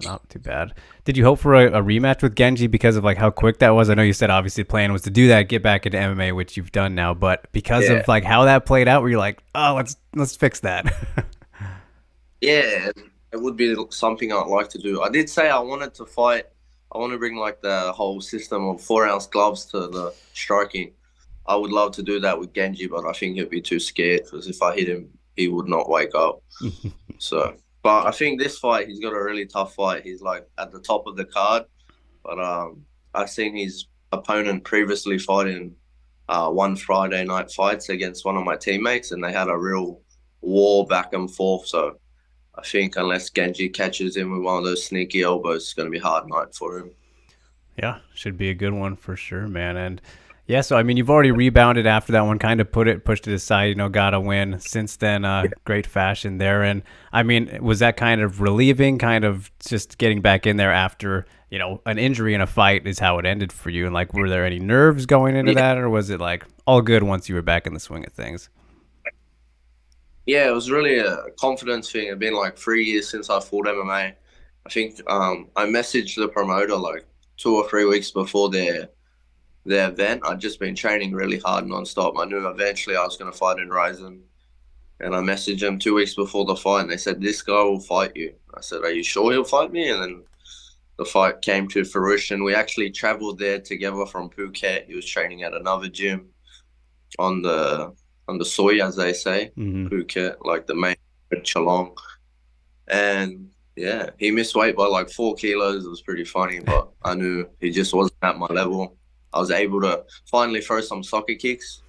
not too bad. Did you hope for a rematch with Genji because of how quick that was? I know you said obviously the plan was to do that, get back into MMA, which you've done now, but because of how that played out, were you like, oh, let's fix that? Yeah, it would be something I'd like to do. I did say I wanted to fight. I want to bring the whole system of 4-ounce gloves to the striking. I would love to do that with Genji, but I think he'd be too scared because if I hit him, he would not wake up. But I think this fight, he's got a really tough fight. He's at the top of the card. But I've seen his opponent previously fighting one Friday night fights against one of my teammates, and they had a real war back and forth. So I think unless Genji catches him with one of those sneaky elbows, it's going to be a hard night for him. Yeah, should be a good one for sure, man. And yeah, so I mean, you've already rebounded after that one, kind of pushed it aside, gotta win. Since then, great fashion there. And I mean, was that kind of relieving, kind of just getting back in there after, an injury in a fight is how it ended for you? And were there any nerves going into that, or was it all good once you were back in the swing of things? Yeah, it was really a confidence thing. It's been like 3 years since I fought MMA. I think I messaged the promoter like 2 or 3 weeks before their event. I'd just been training really hard nonstop. I knew eventually I was going to fight in Ryzen. And I messaged them 2 weeks before the fight, and they said, "This guy will fight you." I said, "Are you sure he'll fight me?" And then the fight came to fruition. We actually traveled there together from Phuket. He was training at another gym on the soy, as they say, Phuket, like the main Geelong. And yeah, he missed weight by like 4 kilos. It was pretty funny, but I knew he just wasn't at my level. I was able to finally throw some soccer kicks,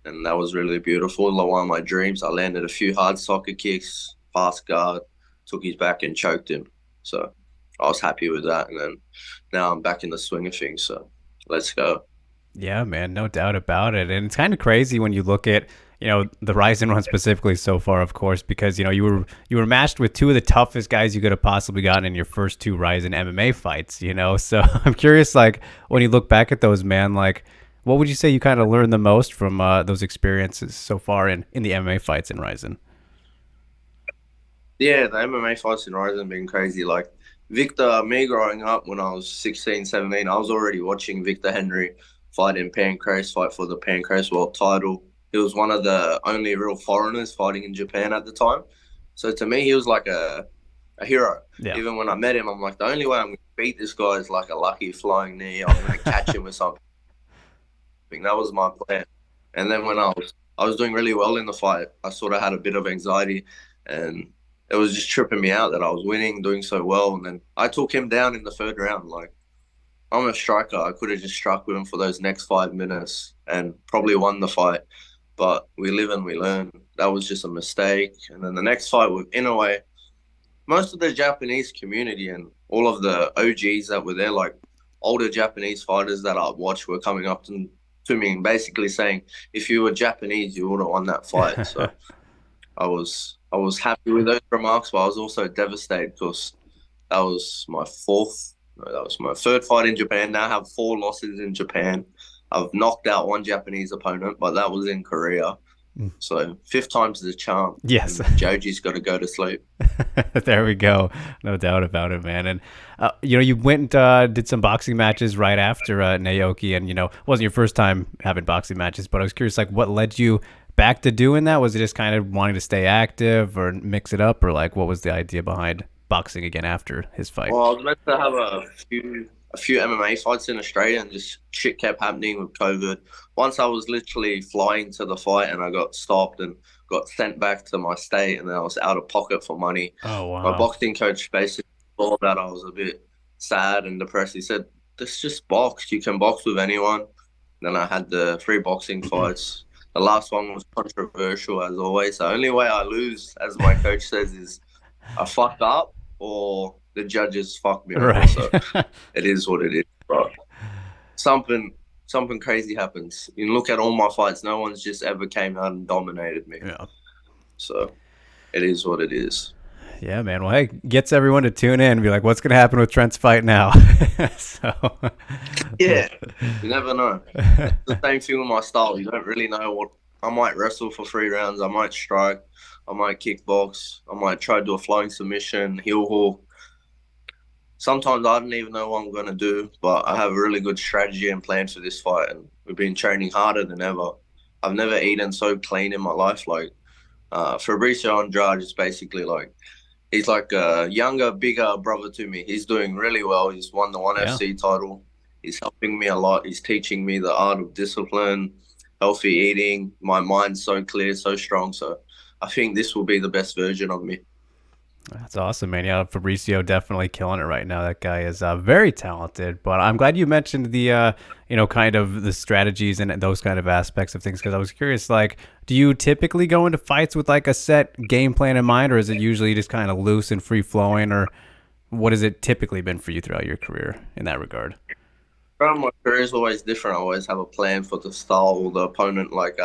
and that was really beautiful. Like one of my dreams. I landed a few hard soccer kicks, fast guard, took his back and choked him. So I was happy with that. And then now I'm back in the swing of things. So let's go. Yeah, man, no doubt about it. And it's kind of crazy when you look at, the Ryzen run specifically so far, of course, because, you were matched with two of the toughest guys you could have possibly gotten in your first two Ryzen MMA fights. So I'm curious, like, when you look back at those, man, like, what would you say you kind of learned the most from those experiences so far in the MMA fights in Ryzen? Yeah, the MMA fights in Ryzen have been crazy. Like Victor, me growing up when I was 16, 17, I was already watching Victor Henry fight in Pancrase, fight for the Pancrase world title. He was one of the only real foreigners fighting in Japan at the time. So to me, he was like a hero. Yeah. Even when I met him, I'm like, the only way I'm going to beat this guy is like a lucky flying knee. I'm going to catch him with something. That was my plan. And then when I was doing really well in the fight, I sort of had a bit of anxiety, and it was just tripping me out that I was winning, doing so well. And then I took him down in the third round. Like, I'm a striker. I could have just struck with him for those next 5 minutes and probably won the fight. But we live and we learn. That was just a mistake. And then the next fight with Inoue, most of the Japanese community and all of the OGs that were there, like older Japanese fighters that I watched, were coming up to me and basically saying, if you were Japanese, you would have won that fight. So I was happy with those remarks, but I was also devastated because that was my third fight in Japan. Now I have 4 losses in Japan. I've knocked out one Japanese opponent, but that was in Korea. So 5th time's the charm. Yes. Joji's got to go to sleep. There we go. No doubt about it, man. And, you went and did some boxing matches right after Naoki, and, it wasn't your first time having boxing matches, but I was curious, like, what led you back to doing that? Was it just kind of wanting to stay active or mix it up, or, like, what was the idea behind boxing again after his fight? Well, I was meant to have a few MMA fights in Australia, and just shit kept happening with COVID. Once I was literally flying to the fight, and I got stopped and got sent back to my state, and then I was out of pocket for money. Oh, wow. My boxing coach basically saw that I was a bit sad and depressed. He said, "This just box. You can box with anyone." Then I had the 3 boxing fights. The last one was controversial, as always. The only way I lose, as my coach says, is I fuck up or the judges fuck me over. Right. So it is what it is, bro. Something crazy happens. You look at all my fights, no one's just ever came out and dominated me. Yeah. So it is what it is. Yeah, man. Well, hey, gets everyone to tune in and be like, what's going to happen with Trent's fight now? Yeah, you never know. It's the same thing with my style. You don't really know what. I might wrestle for 3 rounds. I might strike. I might kickbox. I might try to do a flying submission, heel hook. Sometimes I don't even know what I'm going to do, but I have a really good strategy and plan for this fight, and we've been training harder than ever. I've never eaten so clean in my life. Like, Fabricio Andrade is basically like, he's like a younger, bigger brother to me. He's doing really well. He's won the ONE FC title. He's helping me a lot. He's teaching me the art of discipline, healthy eating. My mind's so clear, so strong. So I think this will be the best version of me. That's awesome, man. Yeah, Fabricio definitely killing it right now. That guy is very talented. But I'm glad you mentioned the, kind of the strategies and those kind of aspects of things, because I was curious, like, do you typically go into fights with like a set game plan in mind, or is it usually just kind of loose and free flowing, or what has it typically been for you throughout your career in that regard? My career is always different. I always have a plan for the style or the opponent. Like,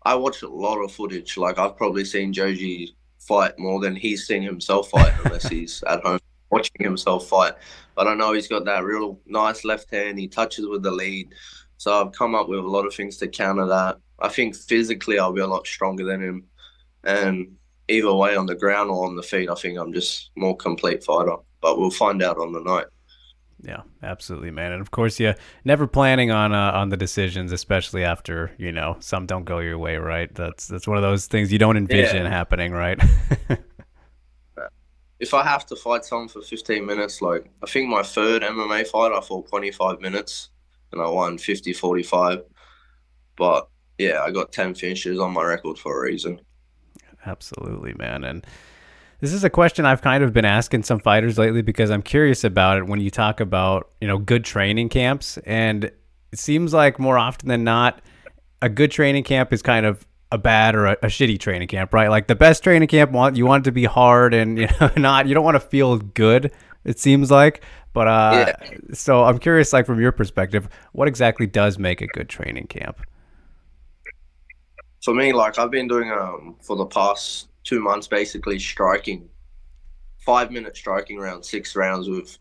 I watch a lot of footage. Like, I've probably seen Joji fight more than he's seen himself fight, unless he's at home watching himself fight. But I know he's got that real nice left hand. He touches with the lead. So I've come up with a lot of things to counter that. I think physically I'll be a lot stronger than him. And either way, on the ground or on the feet, I think I'm just more complete fighter. But we'll find out on the night. Yeah, absolutely, man. And of course, yeah, never planning on the decisions, especially after some don't go your way, right? That's one of those things you don't envision happening, right? If I have to fight someone for 15 minutes, like I think my third MMA fight, I fought 25 minutes and I won 50-45. But yeah, I got 10 finishes on my record for a reason. Absolutely, man. And this is a question I've kind of been asking some fighters lately because I'm curious about it when you talk about, good training camps. And it seems like more often than not, a good training camp is kind of a bad or a shitty training camp, right? Like the best training camp, you want it to be hard and, you don't want to feel good, it seems like. But so I'm curious, like from your perspective, what exactly does make a good training camp? For me, like I've been doing for the past 2 months, basically striking, 5-minute striking round, 6 rounds with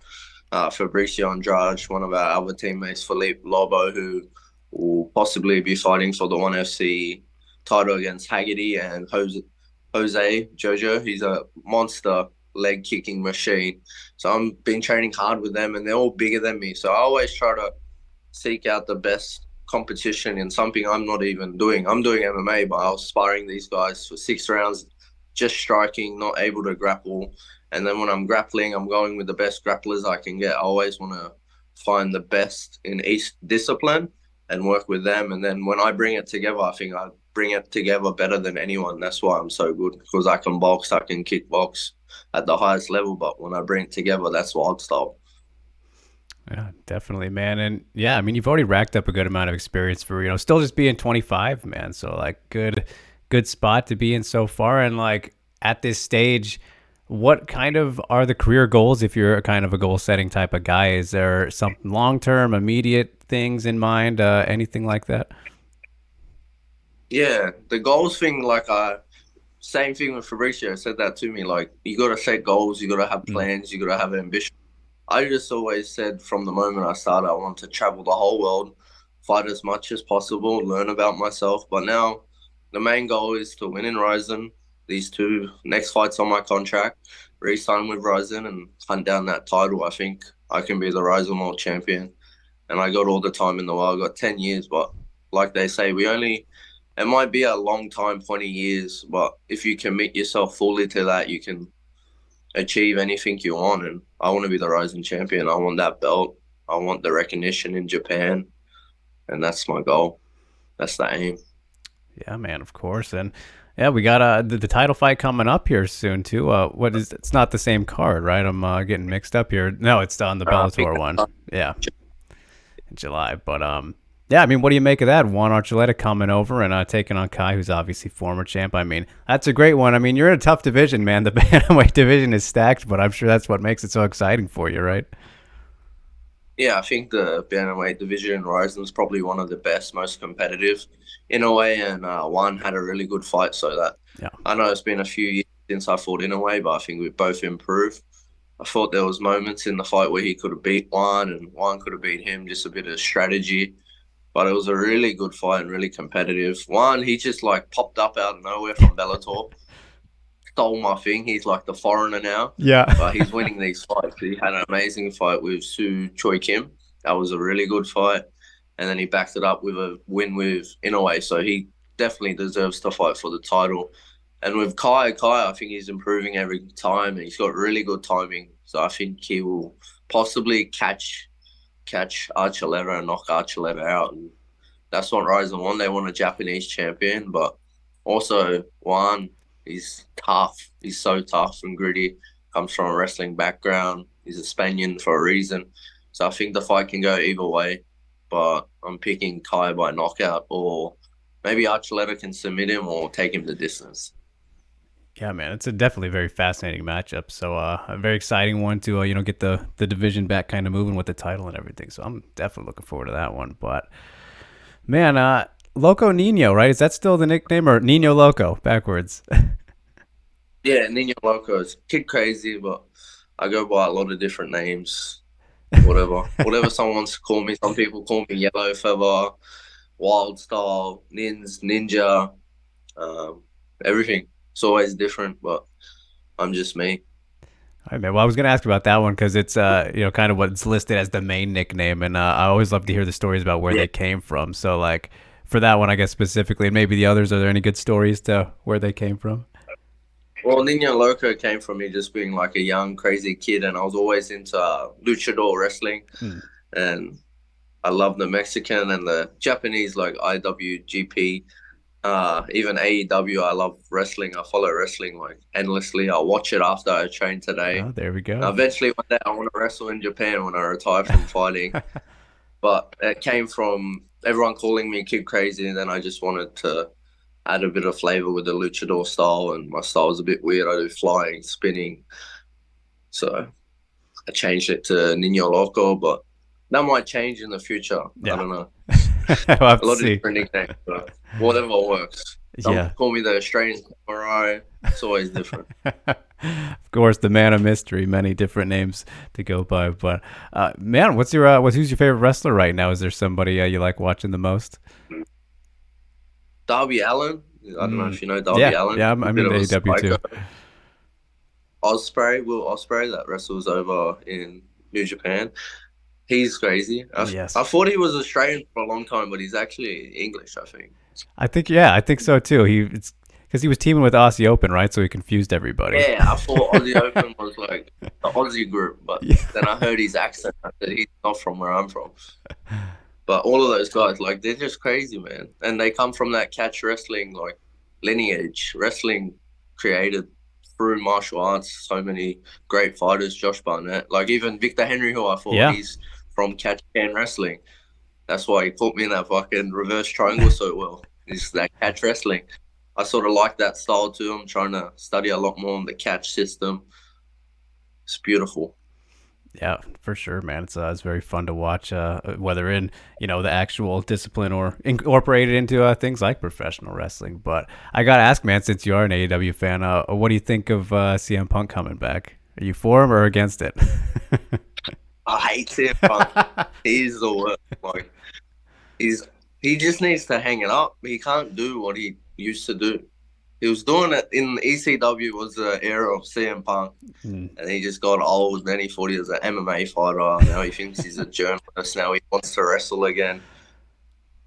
Fabricio Andrade, one of our other teammates, Felipe Lobo, who will possibly be fighting for the 1FC title against Haggerty, and Jose Jojo. He's a monster leg kicking machine. So I've been training hard with them, and they're all bigger than me. So I always try to seek out the best competition in something I'm not even doing. I'm doing MMA, but I was sparring these guys for 6 rounds, just striking, not able to grapple. And then when I'm grappling, I'm going with the best grapplers I can get. I always want to find the best in each discipline and work with them. And then when I bring it together, I think I bring it together better than anyone. That's why I'm so good, because I can box, I can kickbox at the highest level. But when I bring it together, that's wild style. Yeah, definitely, man. And yeah, I mean, you've already racked up a good amount of experience for, still just being 25, man. So like good spot to be in so far. And like at this stage, what kind of are the career goals if you're a kind of a goal setting type of guy? Is there some long-term, immediate things in mind? Anything like that? Yeah, the goals thing, like same thing with Fabricio said that to me. Like you got to set goals, you got to have plans, you got to have ambition. I just always said from the moment I started, I want to travel the whole world, fight as much as possible, learn about myself. But now the main goal is to win in Horizon. These 2 next fights on my contract, re-sign with Horizon and hunt down that title. I think I can be the Horizon World Champion. And I got all the time in the world. I got 10 years, but like they say, it might be a long time, 20 years, but if you commit yourself fully to that, you can achieve anything you want. And I want to be the Rising Champion. I want that belt. I want the recognition in Japan. And that's my goal. That's the aim. Yeah, man, of course. And yeah, we got the title fight coming up here soon too. It's not the same card, right? I'm getting mixed up here. No, it's on the Bellator one. Yeah. In July. But yeah, I mean, what do you make of that? Juan Archuleta coming over and taking on Kai, who's obviously former champ. I mean, that's a great one. I mean, you're in a tough division, man. The bantamweight division is stacked, but I'm sure that's what makes it so exciting for you, right? Yeah, I think the bantamweight division in Horizon is probably one of the best, most competitive in a way, and Juan had a really good fight. So that I know it's been a few years since I fought in a way, but I think we've both improved. I thought there was moments in the fight where he could have beat Juan and Juan could have beat him, just a bit of strategy. But it was a really good fight and really competitive. Juan, he just like popped up out of nowhere from Bellator, stole my thing. He's like the foreigner now. Yeah. But he's winning these fights. He had an amazing fight with Soo Choi Kim. That was a really good fight. And then he backed it up with a win with Inoue. So he definitely deserves to fight for the title. And with Kai, I think he's improving every time. And he's got really good timing. So I think he will possibly catch Archuleta and knock Archuleta out. And that's what Horizon want. They want a Japanese champion. But also, Juan, he's tough. He's so tough and gritty. Comes from a wrestling background. He's a Spaniard for a reason. So I think the fight can go either way. But I'm picking Kai by knockout, or maybe Archuleta can submit him or take him the distance. Yeah, man, it's a definitely very fascinating matchup. So a very exciting one to get the division back kind of moving with the title and everything. So I'm definitely looking forward to that one. But man, Loco Nino, right? Is that still the nickname, or Nino Loco backwards? Yeah, Nino Loco is kid crazy, but I go by a lot of different names. Whatever someone wants to call me. Some people call me Yellow Feather, Wild Style, Ninja, everything. It's always different, but I'm just me. All right, man. Well, I was going to ask about that one because it's kind of what's listed as the main nickname, and I always love to hear the stories about where they came from. So, like, for that one, I guess specifically, and maybe the others, are there any good stories to where they came from? Well, Nino Loco came from me just being like a young, crazy kid, and I was always into luchador wrestling, and I love the Mexican and the Japanese, like IWGP, even AEW. I love wrestling. I follow wrestling like endlessly. I watch it after I train today. Oh, there we go. Eventually, one day I want to wrestle in Japan when I retire from fighting. But it came from everyone calling me Kid Crazy, and then I just wanted to add a bit of flavor with the luchador style, and my style was a bit weird. I do flying, spinning. So I changed it to Nino Loco, but that might change in the future. Yeah. I don't know. We'll have A lot to see. of different nicknames, but whatever works. Some call me the Australian Samurai. It's always different. Of course, the man of mystery, many different names to go by. But man, who's your favorite wrestler right now? Is there somebody you like watching the most? Darby Allin. I don't know if you know Darby Allin. Yeah, I'm in AEW too. Will Ospreay, that wrestles over in New Japan. He's crazy. I thought he was Australian for a long time, but he's actually English, I think. I think so too. It's because he was teaming with Aussie Open, right? So he confused everybody. Yeah, I thought Aussie Open was like the Aussie group, but then I heard his accent. I said he's not from where I'm from. But all of those guys, like, they're just crazy, man. And they come from that catch wrestling, like, lineage. Wrestling created through martial arts so many great fighters. Josh Barnett, like even Victor Henry, who I thought he's from catch can wrestling. That's why he caught me in that fucking reverse triangle so well. It's that catch wrestling. I sort of like that style too. I'm trying to study a lot more on the catch system. It's beautiful. Yeah, for sure, man. It's very fun to watch, whether in the actual discipline or incorporated into things like professional wrestling. But I gotta ask, man, since you are an AEW fan, what do you think of CM Punk coming back? Are you for him or against it? I hate CM Punk. He's the worst. Like, he just needs to hang it up. He can't do what he used to do. He was doing it in ECW, was the era of CM Punk, and he just got old. And then he thought he was an MMA fighter. Now he thinks he's a journalist. Now he wants to wrestle again.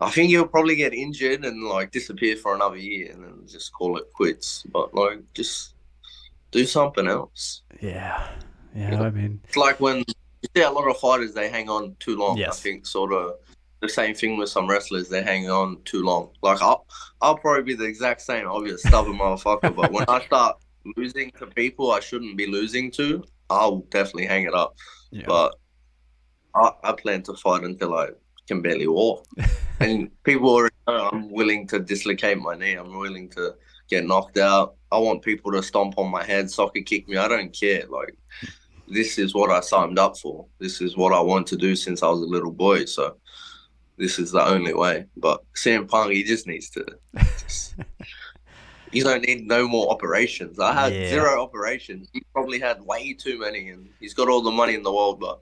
I think he'll probably get injured and like disappear for another year, and then just call it quits. But like, just do something else. Yeah. I mean, it's like when you see a lot of fighters, they hang on too long. Yes. I think sort of the same thing with some wrestlers, they hang on too long. Like I'll probably be the exact same. I'll be a stubborn motherfucker, but when I start losing to people I shouldn't be losing to, I'll definitely hang it up. Yeah. But I plan to fight until I can barely walk. And people already know I'm willing to dislocate my knee. I'm willing to get knocked out. I want people to stomp on my head, soccer kick me. I don't care. Like, this is what I signed up for. This is what I want to do since I was a little boy. So this is the only way. But CM Punk, he just needs to. You don't need no more operations. I had 0 operations. He probably had way too many, and he's got all the money in the world. But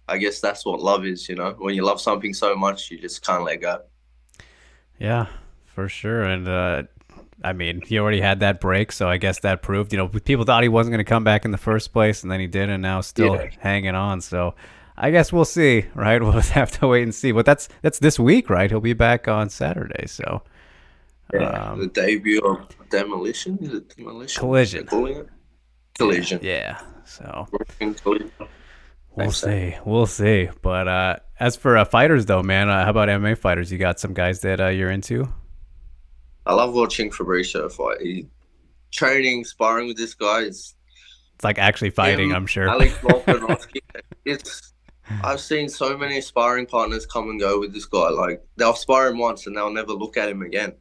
I guess that's what love is, When you love something so much, you just can't let go. Yeah, for sure. And I mean, he already had that break, so I guess that proved, people thought he wasn't going to come back in the first place, and then he did, and now still hanging on. So I guess we'll see, right? We'll have to wait and see. But that's this week, right? He'll be back on Saturday. So the debut of Demolition. Is it Demolition? Collision. Calling it? Collision. Yeah. So Collision. We'll see. But as for fighters, though, man, how about MMA fighters? You got some guys that you're into? I love watching Fabricio fight. Training, sparring with this guy is. It's like actually fighting, I'm sure. Alex Volkanovski. I've seen so many sparring partners come and go with this guy. Like, they'll spar him once and they'll never look at him again.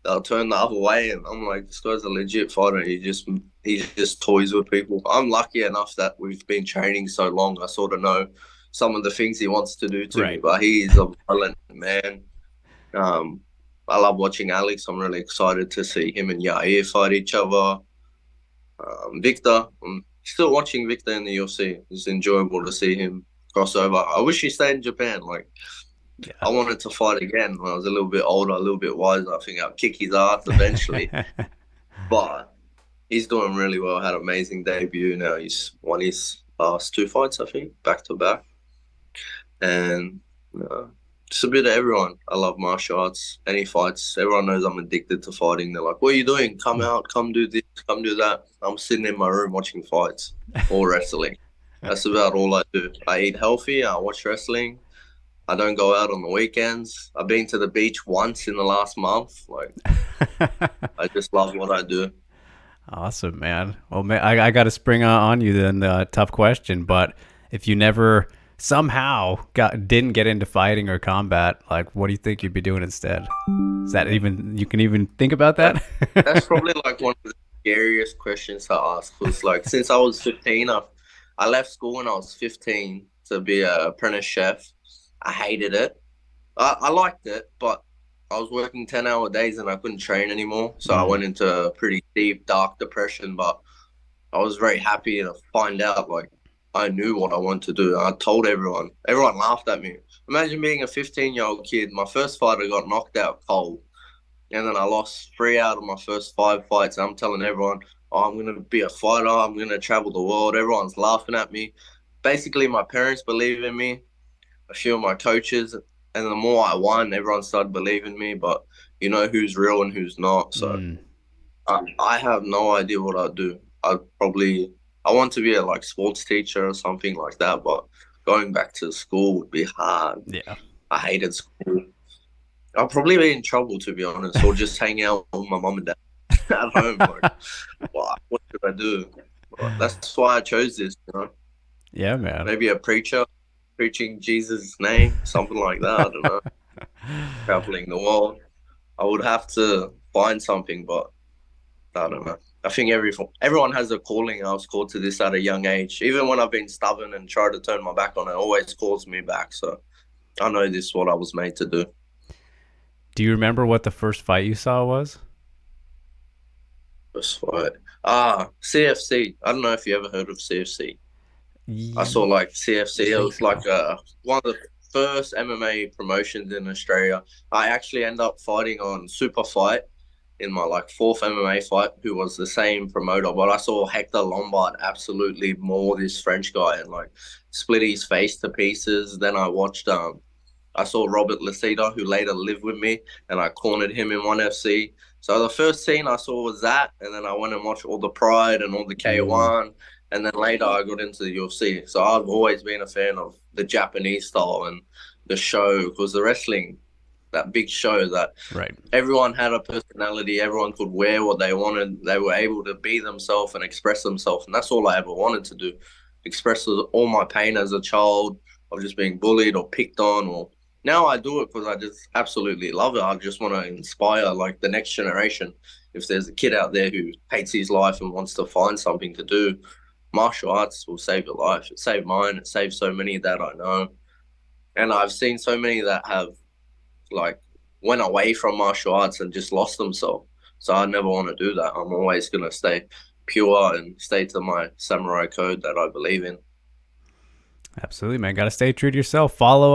They'll turn the other way, and I'm like, this guy's a legit fighter. He just toys with people. I'm lucky enough that we've been training so long. I sort of know some of the things he wants to do to me, but he is a violent man. I love watching Alex. I'm really excited to see him and Yair fight each other. Victor, I'm still watching Victor in the UFC. It's enjoyable to see him cross over. I wish he stayed in Japan. I wanted to fight again when I was a little bit older, a little bit wiser. I think I'll kick his ass eventually. But he's doing really well. Had an amazing debut. Now he's won his last 2 fights, I think, back to back. And just a bit of everyone. I love martial arts. Any fights. Everyone knows I'm addicted to fighting. They're like, "What are you doing? Come out. Come do this. Come do that." I'm sitting in my room watching fights or wrestling. That's about all I do. I eat healthy. I watch wrestling. I don't go out on the weekends. I've been to the beach once in the last month. Like, I just love what I do. Awesome, man. Well, man, I got to spring on you then. Tough question, but if you never somehow didn't get into fighting or combat, like, what do you think you'd be doing instead? Is that even you can even think about that? That's probably like one of the scariest questions to ask. Because like since I was 15, I left school when I was 15 to be an apprentice chef. I hated it. I liked it, but I was working 10-hour days and I couldn't train anymore. So I went into a pretty deep, dark depression. But I was very happy to find out, like, I knew what I wanted to do. I told everyone. Everyone laughed at me. Imagine being a 15-year-old kid. My first fight, I got knocked out cold. And then I lost 3 out of my first 5 fights. I'm telling everyone, oh, I'm going to be a fighter. I'm going to travel the world. Everyone's laughing at me. Basically, my parents believe in me. A few of my coaches. And the more I won, everyone started believing me. But you know who's real and who's not. So I have no idea what I'd do. I want to be a like sports teacher or something like that. But going back to school would be hard. Yeah. I hated school. I'll probably be in trouble, to be honest, or just hang out with my mom and dad at home. Like, what should I do? Well, that's why I chose this, you know? Yeah, man. Maybe a preacher preaching Jesus' name, something like that. I don't know. Traveling the world. I would have to find something, but I don't know. I think everyone has a calling. I was called to this at a young age. Even when I've been stubborn and tried to turn my back on it, always calls me back. So I know this is what I was made to do. Do you remember what the first fight you saw was? First fight. CFC. I don't know if you ever heard of CFC. I saw like CFC. It was like one of the first MMA promotions in Australia. I actually ended up fighting on Super Fight in my like 4th MMA fight, who was the same promoter. But I saw Hector Lombard absolutely maul this French guy and like split his face to pieces. Then I watched I saw Robert Lasita, who later lived with me, and I cornered him in 1FC. So the first scene I saw was that, and then I went and watched all the Pride and all the K1, and then later I got into the UFC. So I've always been a fan of the Japanese style and the show, because the wrestling, that big show that everyone had a personality, everyone could wear what they wanted, they were able to be themselves and express themselves, and that's all I ever wanted to do, express all my pain as a child of just being bullied or picked on. Or now I do it because I just absolutely love it. I just want to inspire like the next generation. If there's a kid out there who hates his life and wants to find something to do, martial arts will save your life. It saved mine. It saved so many that I know. And I've seen so many that have like went away from martial arts and just lost themselves. So I never want to do that. I'm always going to stay pure and stay to my samurai code that I believe in. Absolutely, man. Got to stay true to yourself. Follow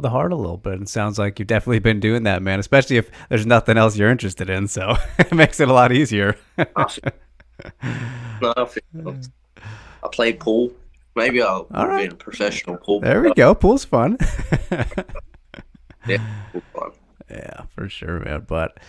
the heart a little bit. It sounds like you've definitely been doing that, man, especially if there's nothing else you're interested in. So it makes it a lot easier. I play pool. Maybe I'll be a professional pool player. There we go. Pool's fun. Yeah, pool's fun. Yeah, for sure, man. But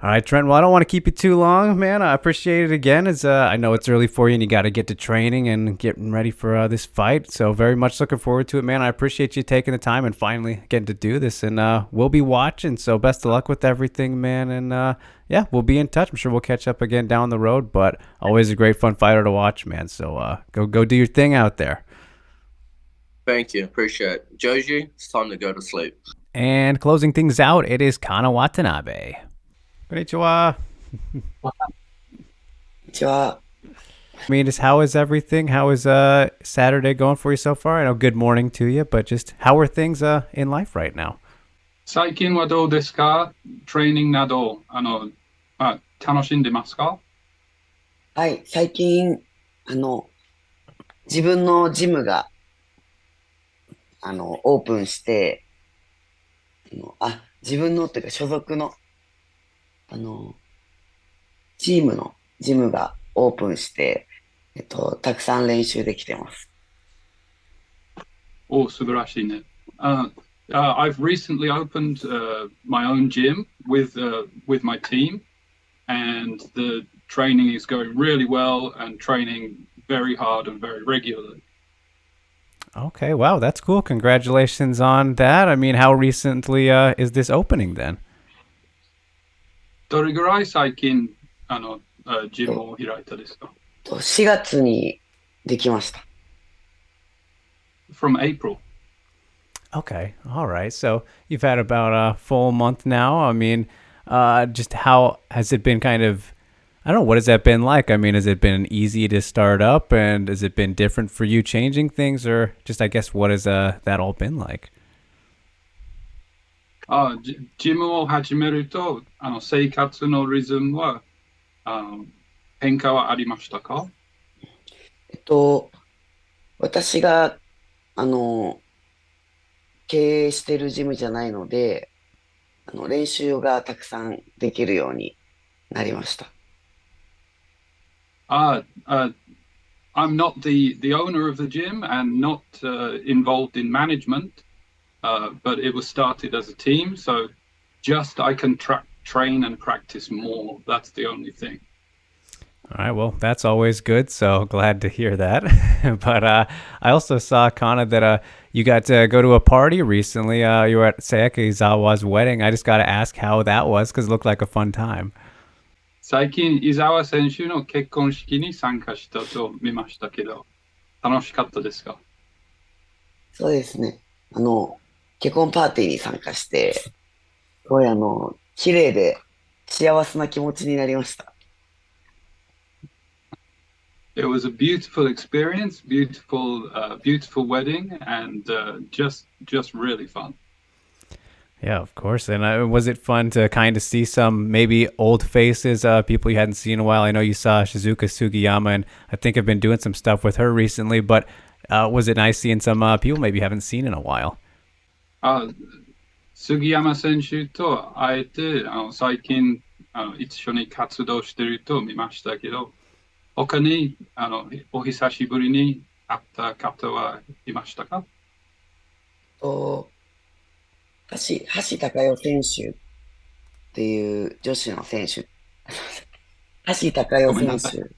all right, Trent. Well, I don't want to keep you too long, man. I appreciate it again. I know it's early for you, and you got to get to training and getting ready for this fight. So very much looking forward to it, man. I appreciate you taking the time and finally getting to do this. And we'll be watching. So best of luck with everything, man. And yeah, we'll be in touch. I'm sure we'll catch up again down the road. But always a great fun fighter to watch, man. So go do your thing out there. Thank you. Appreciate it. Joji, it's time to go to sleep. And closing things out, it is Kana Watanabe. Konnichiwa. Konnichiwa. I mean, how is everything? How is Saturday going for you so far? I know good morning to you, but just how are things in life right now? 最近はどうですか？トレーニングなど楽しんでますか？はい、最近自分のジムがオープンして自分のっていうか所属のチームのジムがオープンして、たくさん練習できてます。Oh, 素晴らしいね。I've recently opened my own gym with my team, and the training is going really well and training very hard and very regularly. Okay, wow, that's cool. Congratulations on that. I mean, how recently is this opening then? どれぐらい最近ジムを開いたですか？ 4月にできました。From April. Okay, all right. So you've had about a full month now. I mean, just how has it been kind of, I don't know, what has that been like? I mean, has it been easy to start up and has it been different for you changing things or just, I guess, what has that all been like? ジムを始めると、生活のリズムは変化はありましたか？私が、経営してるジムじゃないので、練習がたくさんできるようになりました。I'm not the owner of the gym and not involved in management, but it was started as a team, so just I can train and practice more. That's the only thing. All right, well, that's always good, so glad to hear that. But I also saw, Kana, that you got to go to a party recently. You were at Sayaka Izawa's wedding. I just got to ask how that was, because it looked like a fun time. 最近、伊沢選手の結婚式に参加したと見ましたけど、楽しかったですか？そうですね。結婚パーティーに参加して、すごい綺麗で幸せな気持ちになりました。It was a beautiful experience, beautiful wedding, and just really fun. Yeah, of course. And was it fun to kind of see some maybe old faces, people you hadn't seen in a while? I know you saw Shizuka Sugiyama, and I think I've been doing some stuff with her recently, but was it nice seeing some people maybe you haven't seen in a while? 杉山選手と会えて、最近一緒に活動していると見ましたけど、他にお久しぶりに会った方はいましたか？橋高代選手っていう女子の選手。橋高代選手。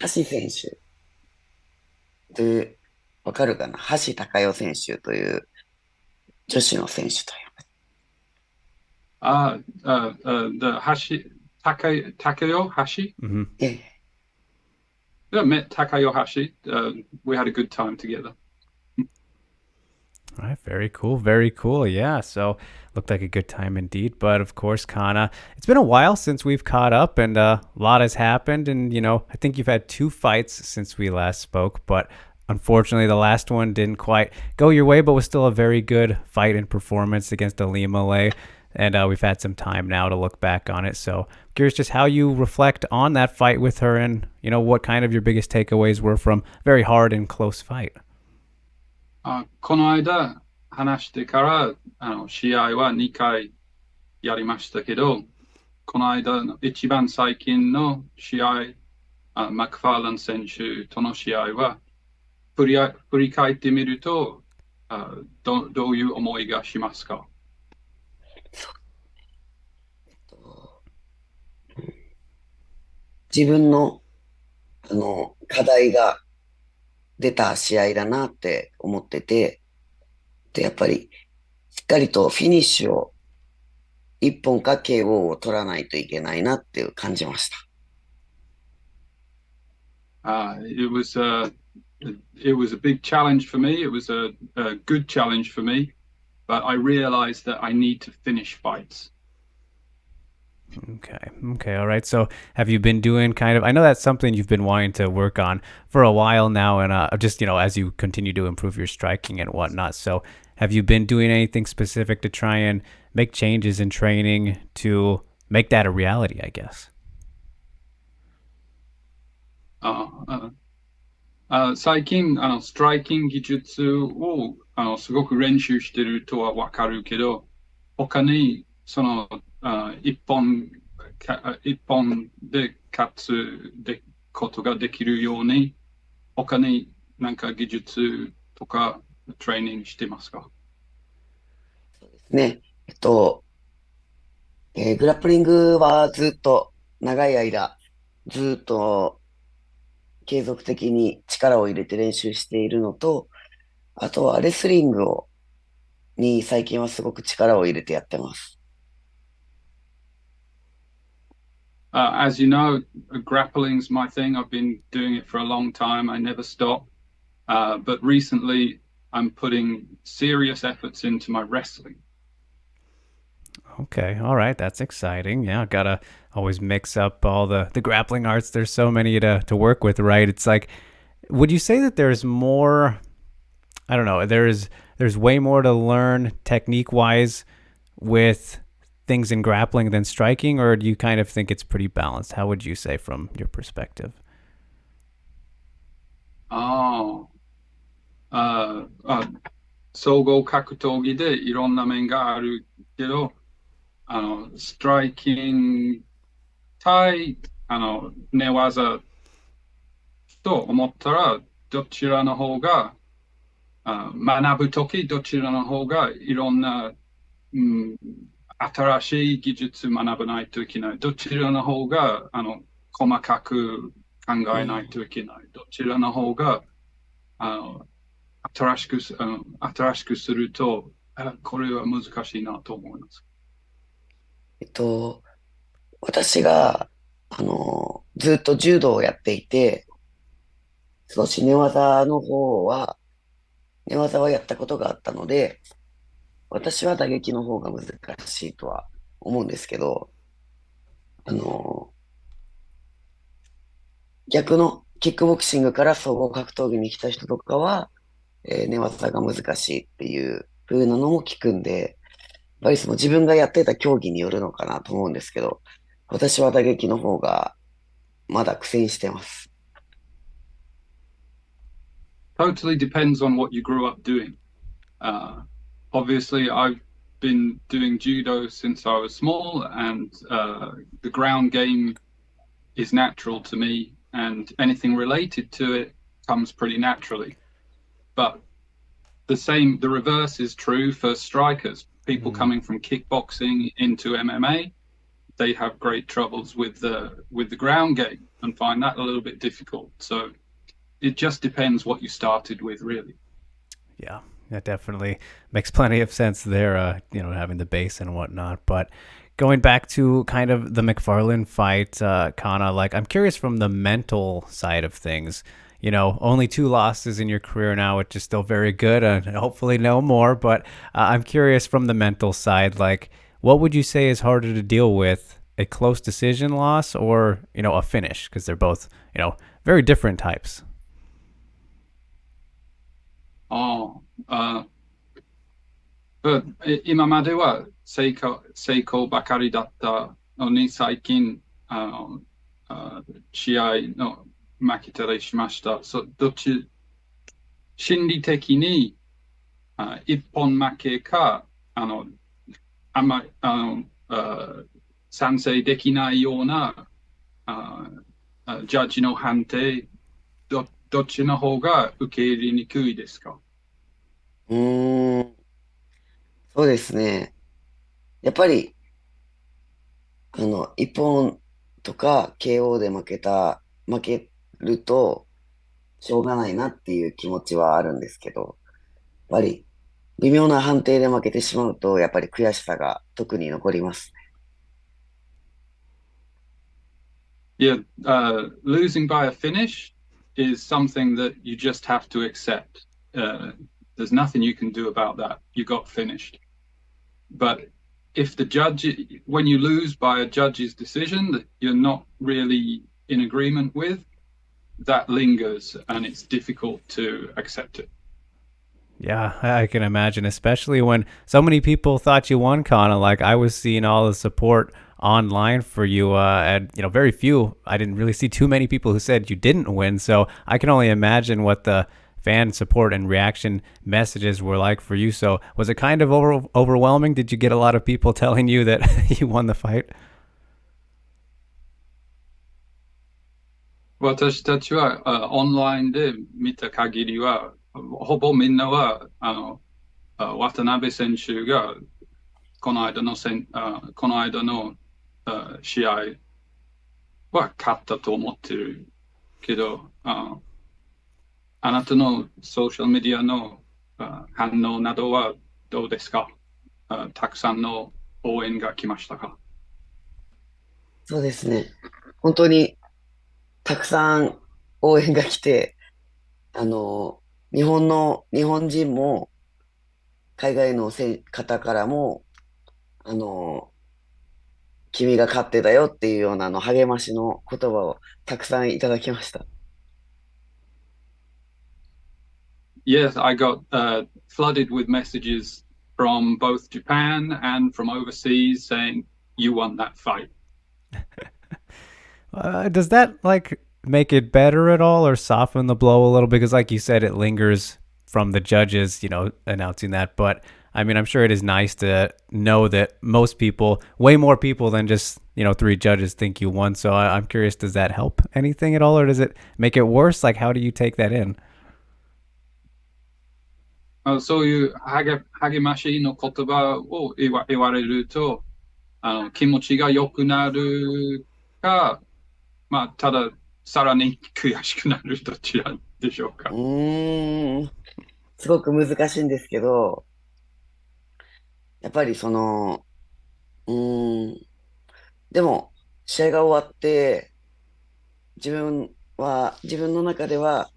橋選手。で、わかるかな？橋高代選手という女子の選手という。the Takayohashi? Mm-hmm. Yeah. I met Takayohashi. We had a good time together. All right, very cool, very cool. Yeah, so looked like a good time indeed. But of course, Kana, it's been a while since we've caught up and a lot has happened. And, I think you've had 2 fights since we last spoke, but unfortunately, the last one didn't quite go your way, but was still a very good fight and performance against Ali Malay. And we've had some time now to look back on it. So curious just how you reflect on that fight with her and, what kind of your biggest takeaways were from a very hard and close fight. この間話してから試合は2回やりましたけど、この間の一番最近の試合、マクファーラン選手との試合は振り返ってみるとどういう思いがしますか？自分の課題が出た試合だなって思ってて、で、やっぱりしっかりとフィニッシュを1本か KO を取らないといけないなって感じました。It was a big challenge for me. It was a good challenge for me, but I realized that I need to finish fights. Okay, all right. So have you been doing I know that's something you've been wanting to work on for a while now, and just, as you continue to improve your striking and whatnot. So have you been doing anything specific to try and make changes in training to make that a reality, I guess? 最近ストライキング技術をすごく練習してるとはわかるけど、他に一本一本で勝つことができるように、他になんか技術とかトレーニングしてますか？ね。グラップリングはずっと長い間、ずっと継続的に力を入れて練習しているのと、あとはレスリングに最近はすごく力を入れてやってます。As you know, grappling's my thing. I've been doing it for a long time. I never stop. But recently, I'm putting serious efforts into my wrestling. Okay, all right, that's exciting. Yeah, gotta always mix up all the grappling arts. There's so many to work with, right? It's like, would you say that there's more? I don't know. There's way more to learn technique wise with things in grappling than striking, or do you kind of think it's pretty balanced? How would you say from your perspective? Oh, 総合格闘技でいろんな面があるけど、ストライキング対寝技と思ったら、どちらの方が学ぶときどちらの方がいろんな、新しい技術学ばないといけない。どちらの方が細かく考えないといけない。どちらの方が新しくすると、これは難しいなと思います。私が、ずっと柔道をやっていて、少し寝技はやったことがあったので、私は打撃の方が難しいとは思うんですけど、逆のキックボクシングから総合格闘技に来た人とかは、寝技が難しいっていう風なのも聞くんで、やっぱりその自分がやってた競技によるのかなと思うんですけど、私は打撃の方がまだ苦戦してます。Totally depends on what you grew up doing. Obviously, I've been doing judo since I was small, and the ground game is natural to me, and anything related to it comes pretty naturally. But the reverse is true for strikers. People coming from kickboxing into MMA, they have great troubles with the ground game and find that a little bit difficult. So it just depends what you started with, really. Yeah, that definitely makes plenty of sense there, having the base and whatnot. But going back to kind of the McFarlane fight, Kana, I'm curious from the mental side of things. Only 2 losses in your career now, which is still very good, and hopefully no more. But I'm curious from the mental side, what would you say is harder to deal with, a close decision loss or, a finish? Because they're both, very different types. But 今までは成功ばかりだったのに最近試合の負けたりしました。心理的に一本負けかあんま賛成できないようなジャッジの判定どっちの方が受け入れにくいですか？そうですね。やっぱり、一本とか KO で負けると、しょうがないなっていう気持ちはあるんですけど、やっぱり、微妙な判定で負けてしまうと、やっぱり悔しさが特に残ります。Yeah, losing by a finish is something that you just have to accept. There's nothing you can do about that. You got finished. But if when you lose by a judge's decision that you're not really in agreement with, that lingers and it's difficult to accept it. Yeah, I can imagine, especially when so many people thought you won, Kana. I was seeing all the support online for you, and very few. I didn't really see too many people who said you didn't win. So I can only imagine what the fan support and reaction messages were like for you. So was it kind of overwhelming? Did you get a lot of people telling you that you won the fight? 私たちはオンラインで見た限りは、ほぼみんなは渡辺選手がこの間の試合は勝ったと思ってるけど、あなたのソーシャルメディアの反応などはどうですか？たくさんの応援が来ましたか？そうですね。本当にたくさん応援が来て、あの、日本人も海外の方からも、あの、君が勝ってたよっていうような励ましの言葉をたくさんいただきました。Yes, I got flooded with messages from both Japan and from overseas saying you won that fight. Does that like make it better at all or soften the blow a little? Because like you said, it lingers from the judges, announcing that. But I mean, I'm sure it is nice to know that most people, way more people than just, three judges think you won. So I'm curious, does that help anything at all, or does it make it worse? Like, how do you take that in? そういう励ましの言葉を言われると、気持ちが良くなるか、まあ、ただ、さらに悔しくなるどちらでしょうか。すごく難しいんですけど、やっぱりでも、試合が終わって、自分の中では、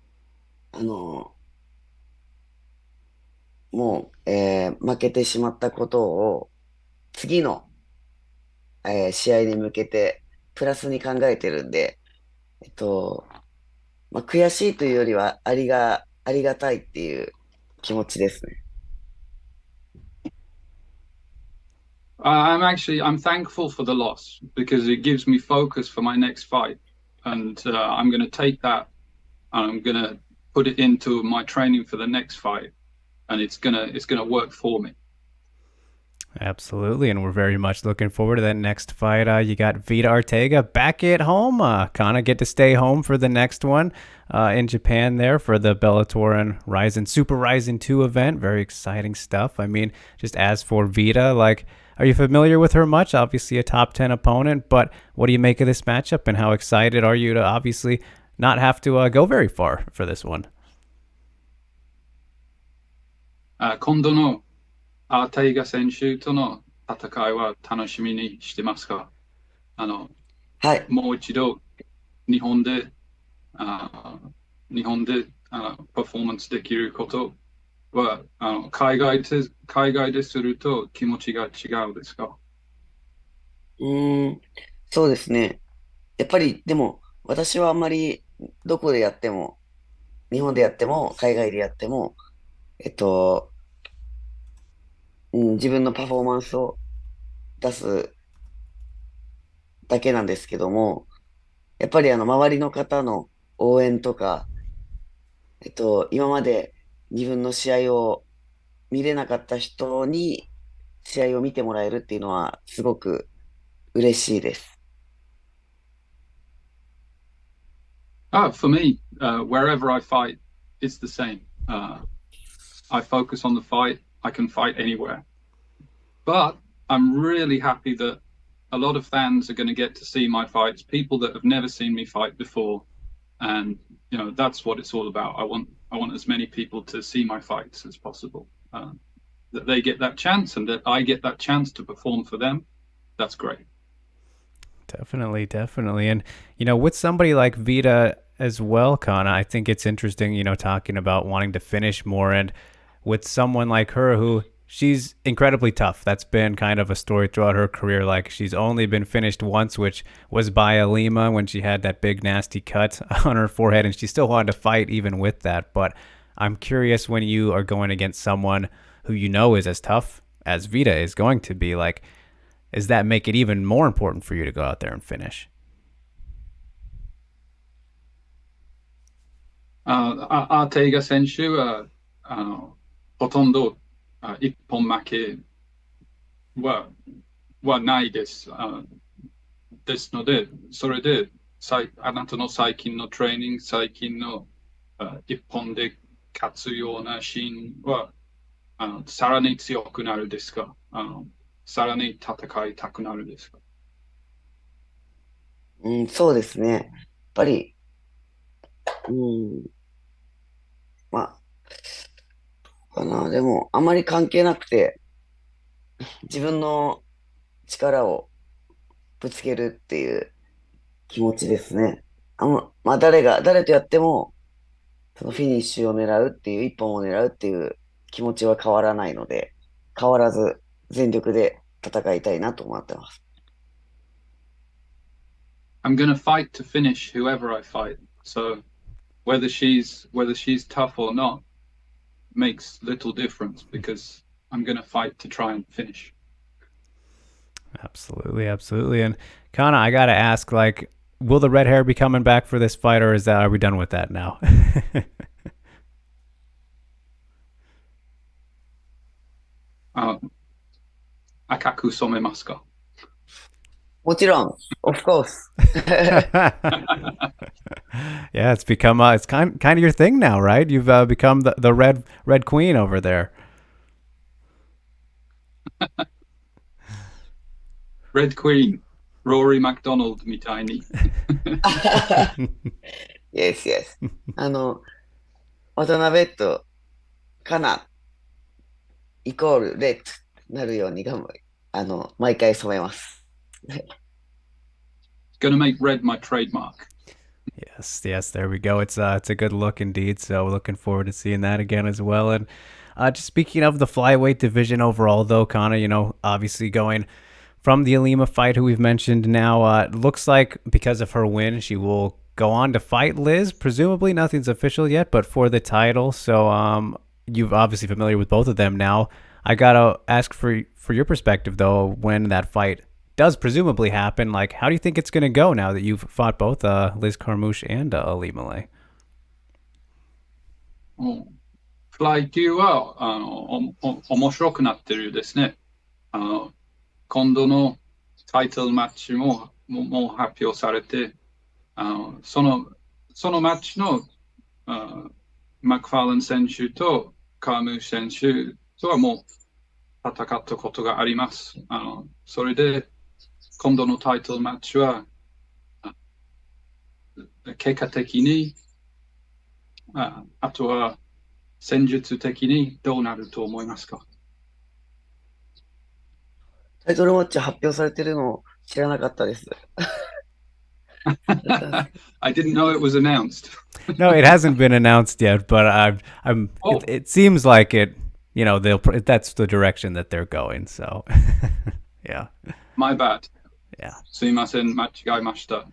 もう、負けてしまったことを、次の、試合に向けて、プラスに考えてるんで、悔しいというよりは、ありがたいっていう気持ちですね。I'm thankful for the loss because it gives me focus for my next fight. And I'm going to take that and I'm going to put it into my training for the next fight. And it's gonna work for me. Absolutely, and we're very much looking forward to that next fight. You got Vita Ortega back at home. Kana get to stay home for the next one in Japan there for the Bellator and Super Ryzen 2 event. Very exciting stuff. I mean, just as for Vita, like, are you familiar with her much? Obviously a top 10 opponent, but what do you make of this matchup and how excited are you to obviously not have to go very far for this one? 今度のアーテイガ選手との戦いは楽しみにしてますか？はい。もう一度日本でパフォーマンスできることは海外ですると気持ちが違うですか？そうですね。やっぱり、でも、私はあんまり、どこでやっても、日本でやっても、海外でやっても、自分のパフォーマンスを出すだけなんですけども、やっぱり周りの方の応援とか、今まで自分の試合を見れなかった人に試合を見てもらえるっていうのはすごく嬉しいです。For me, wherever I fight, it's the same. I focus on the fight. I can fight anywhere. But I'm really happy that a lot of fans are going to get to see my fights, people that have never seen me fight before. And, that's what it's all about. I want as many people to see my fights as possible. That they get that chance and that I get that chance to perform for them. That's great. Definitely. And, with somebody like Vita as well, Kana, I think it's interesting, talking about wanting to finish more. And with someone like her who she's incredibly tough. That's been kind of a story throughout her career. Like, she's only been finished once, which was by Alima when she had that big nasty cut on her forehead, and she still wanted to fight even with that. But I'm curious, when you are going against someone who is as tough as Vita is going to be, like, does that make it even more important for you to go out there and finish? アーテイガ選手はほとんど一本負けはないです。ですので、それであなたの最近のトレーニング、最近の一本で勝つようなシーンは、さらに強くなるですか？さらに戦いたくなるですか？そうですね。やっぱり、うん、まあ、かな。でも、あまり関係なくて、自分の力をぶつけるっていう気持ちですね。まあ、誰とやっても、そのフィニッシュを狙うっていう、一本を狙うっていう気持ちは変わらないので、変わらず全力で戦いたいなと思ってます。I'm gonna fight to finish whoever I fight. So whether she's tough or not makes little difference because I'm gonna fight to try and finish. Absolutely, absolutely. And Kana, I gotta ask, like, will the red hair be coming back for this fight, or are we done with that now? 赤く染めますか？もちろん、of course. Yeah, it's become it's kind of your thing now, right? You've become the red queen over there. Red Queen, Rory McDonald みたいに。yes, yes. 渡辺とカナイコールレッドなるように毎回染めます。Gonna make red my trademark. Yes, yes, there we go. It's a good look indeed. So looking forward to seeing that again as well. And just speaking of the flyweight division overall, though, Kana, obviously going from the Alima fight, who we've mentioned now, looks like because of her win, she will go on to fight Liz. Presumably, nothing's official yet, but for the title. So you're obviously familiar with both of them now. I gotta ask for your perspective though, when that fight does presumably happen. Like, how do you think it's going to go now that you've fought both Liz Carmouche and Ali Malay? フライ級は面白くなってるですね。今度のタイトルマッチもう発表されて、そのマッチのマクファーラン選手とカームー選手とはもう戦ったことがあります。それで今度のタイトルマッチは結果的にあとは戦術的にどうなると思いますか？タイトルマッチ発表されてるの知らなかったです。I didn't know it was announced. No, it hasn't been announced yet, but it seems like it. That's the direction that they're going. So, yeah. My bad. Yeah. すいません、間違えました。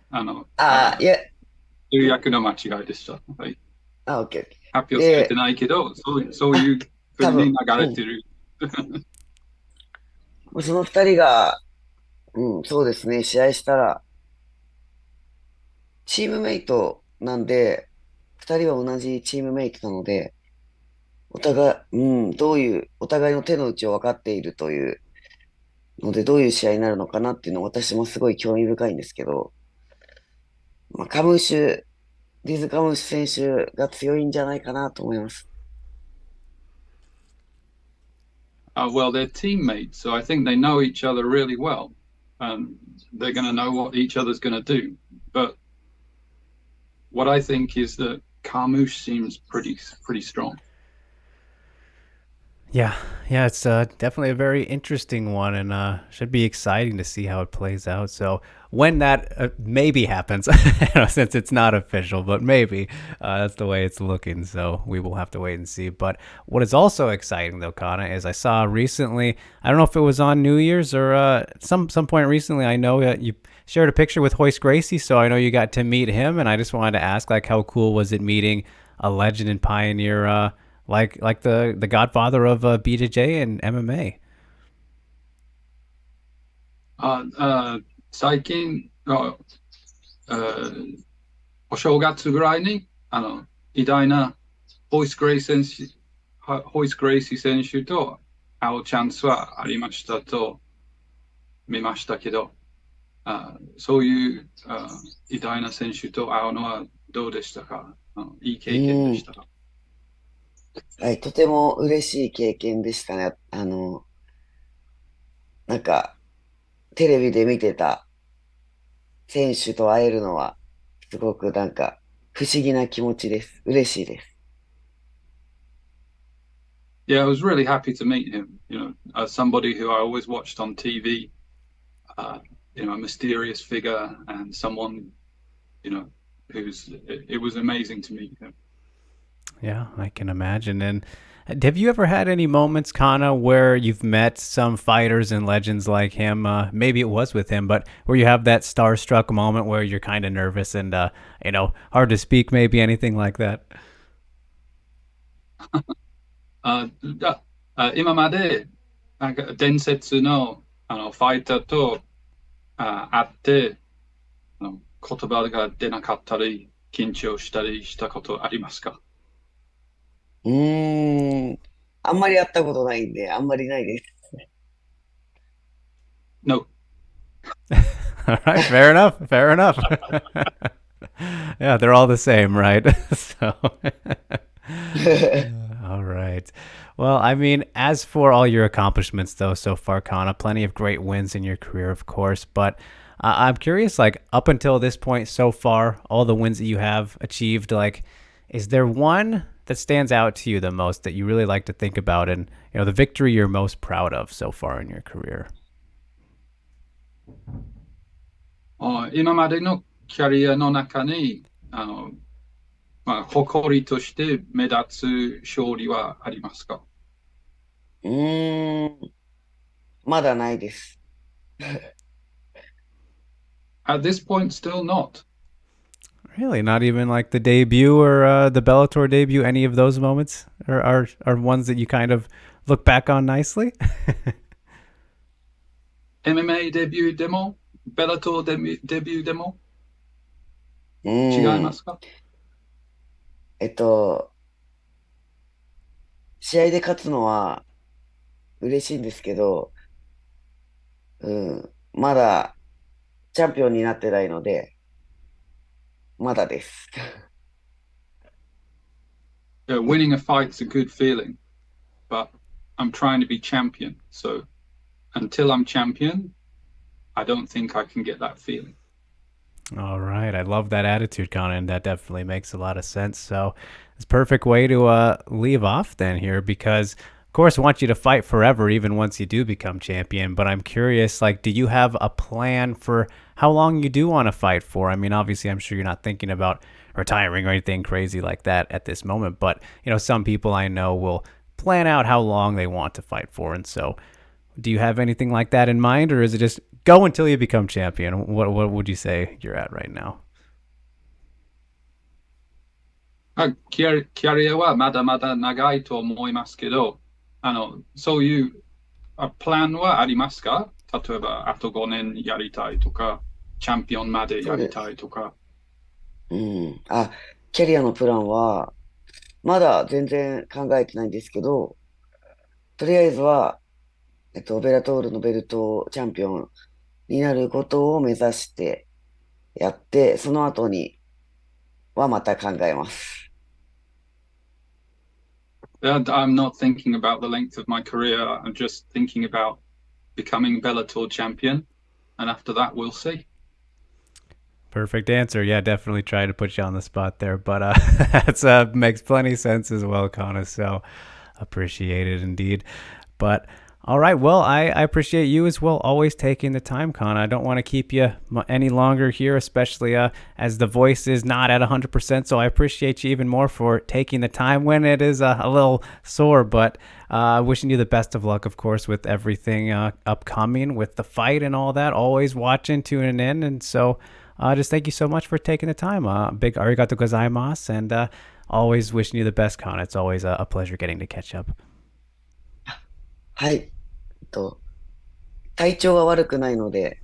いや。通訳の間違いでした。はい。OK。発表されてないけど、そういうふうに流れてる。その二人が、そうですね、試合したら、チームメイトなんで、二人は同じチームメイトなので、お互いの手の内を分かっているというので、どういう試合になるのかなっていうのを私もすごい興味深いんですけど、ディズ・カムーシュ選手が強いんじゃないかなと思います。Well, they're teammates, so I think they know each other really well. They're going to know what each other's going to do. But what I think is that Carmouche seems pretty strong. Yeah, it's definitely a very interesting one, and should be exciting to see how it plays out. So when that maybe happens, since it's not official, but maybe that's the way it's looking. So we will have to wait and see. But what is also exciting, though, Kana, is I saw recently. I don't know if it was on New Year's or some point recently. I know you shared a picture with Hoist Gracie, so I know you got to meet him, and I just wanted to ask, like, how cool was it meeting a legend and pioneer? Like the godfather of BJJ and MMA. 最近お正月ぐらいに偉大なホイス・グレイシー選手と会うチャンスはありましたと見ましたけど、そういう、偉大な選手と会うのはどうでしたか？いい経験でしたか？はい、とても嬉しい経験でしたね。なんか、テレビで見てた選手と会えるのは、すごくなんか、不思議な気持ちです。嬉しいです。Yeah, I was really happy to meet him. As somebody who I always watched on TV, a mysterious figure and someone, it was amazing to meet him. Yeah, I can imagine. And have you ever had any moments, Kana, where you've met some fighters and legends like him? Maybe it was with him, but where you have that starstruck moment where you're kind of nervous and, hard to speak, maybe anything like that? 今まで、なんか伝説の、ファイターと会って、言葉が出なかったり、緊張したりしたことありますか？あんまり会ったことないんで、あんまりないです。No. All right, fair enough. Fair enough. Yeah, they're all the same, right? So, all right. Well, I mean, as for all your accomplishments, though, so far, Kana, plenty of great wins in your career, of course. But I'm curious, like, up until this point so far, all the wins that you have achieved, like, is there one that stands out to you the most that you really like to think about and, the victory you're most proud of so far in your career? 今までのキャリアの中に、誇りとして目立つ勝利はありますか？まだないです。At this point, still not. Really? Not even like the debut or the Bellator debut? Any of those moments are ones that you kind of look back on nicely? MMA デビューでも、ベラトーデビューでも違いますか？試合で勝つのは嬉しいんですけど、まだチャンピオンになってないので、まだです。Winning a fight's a good feeling, but I'm trying to be champion. So until I'm champion, I don't think I can get that feeling. All right. I love that attitude, Kana, and that definitely makes a lot of sense. So it's a perfect way to leave off then here because, of course, I want you to fight forever, even once you do become champion. But I'm curious, like, do you have a plan for how long you do want to fight for? I mean, obviously, I'm sure you're not thinking about retiring or anything crazy like that at this moment. But, some people I know will plan out how long they want to fight for. And so do you have anything like that in mind, or is it just go until you become champion? What would you say you're at right now? キャリアはまだまだ長いと思いますけど、そういうプランはありますか？例えば、あと5年やりたいとか、チャンピオンまでやりたいとか。キャリアのプランは、まだ全然考えてないんですけど、とりあえずは、ベラトールのベルトチャンピオンになることを目指してやって、その後にはまた考えます。I'm not thinking about the length of my career. I'm just thinking about becoming Bellator champion. And after that, we'll see. Perfect answer. Yeah, definitely try to put you on the spot there. But that makes plenty of sense as well, Kana. So appreciate it indeed. But all right. Well, I appreciate you as well, always taking the time, Kana. I don't want to keep you any longer here, especially as the voice is not at 100%. So I appreciate you even more for taking the time when it is a little sore. But wishing you the best of luck, of course, with everything upcoming, with the fight and all that. Always watching, tuning in. And so just thank you so much for taking the time. Big arigato gozaimasu. And always wishing you the best, Kana. It's always a pleasure getting to catch up. はい。体調が悪くないので、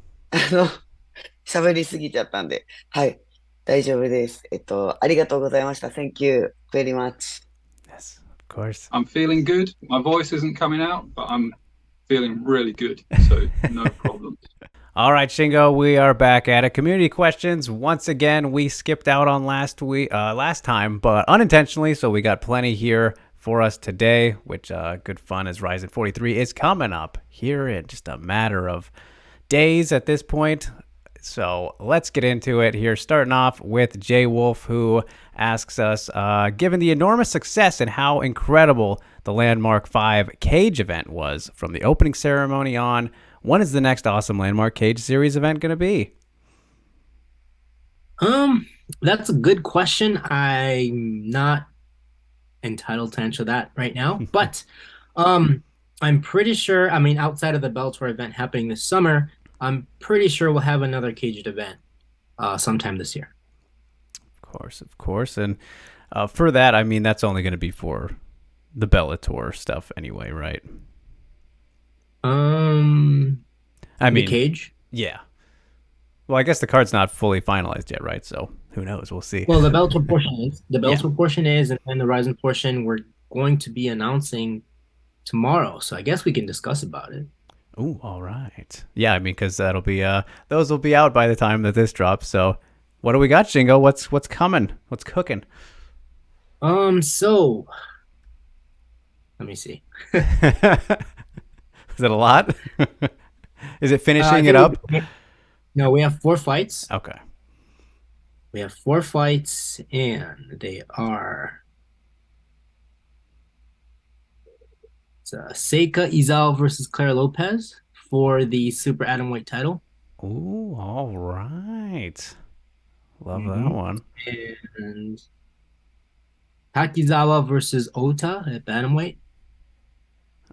喋りすぎちゃったんで、はい。大丈夫です。ありがとうございました。Thank you very much. Yes, of course. I'm feeling good. My voice isn't coming out, but I'm feeling really good. So no problem. All right, Shingo, we are back at it. Community questions. Once again, we skipped out on last time, but unintentionally, so we got plenty here for us today, which good fun as Ryzen 43 is coming up here in just a matter of days at this point. So let's get into it here, starting off with Jay Wolf, who asks us, given the enormous success and how incredible the Landmark 5 Cage event was from the opening ceremony on, when is the next awesome Landmark Cage Series event going to be? That's a good question. I'm not entitled to answer that right now, but I'm pretty sure, I mean, outside of the Bellator event happening this summer, I'm pretty sure we'll have another caged event sometime this year. Of course. And for that, I mean, that's only going to be for the Bellator stuff anyway, right? I mean, the cage? Yeah. Well, I guess the card's not fully finalized yet, right? So who knows? We'll see. Well, the Bellator portion is. The Bellator portion is, and then the Ryzen portion we're going to be announcing tomorrow. So I guess we can discuss about it. Ooh, all right. Yeah, I mean, because that'll be those will be out by the time that this drops. So, what do we got, Shingo? What's coming? What's cooking? So let me see. Is it a lot? Is it finishing it up? No, we have 4 fights. Okay. We have 4 fights, and they are Seika Izawa versus Claire Lopez for the Super Atomweight title. Ooh, all right. Love that one. And Takizawa versus Ota at Bantamweight.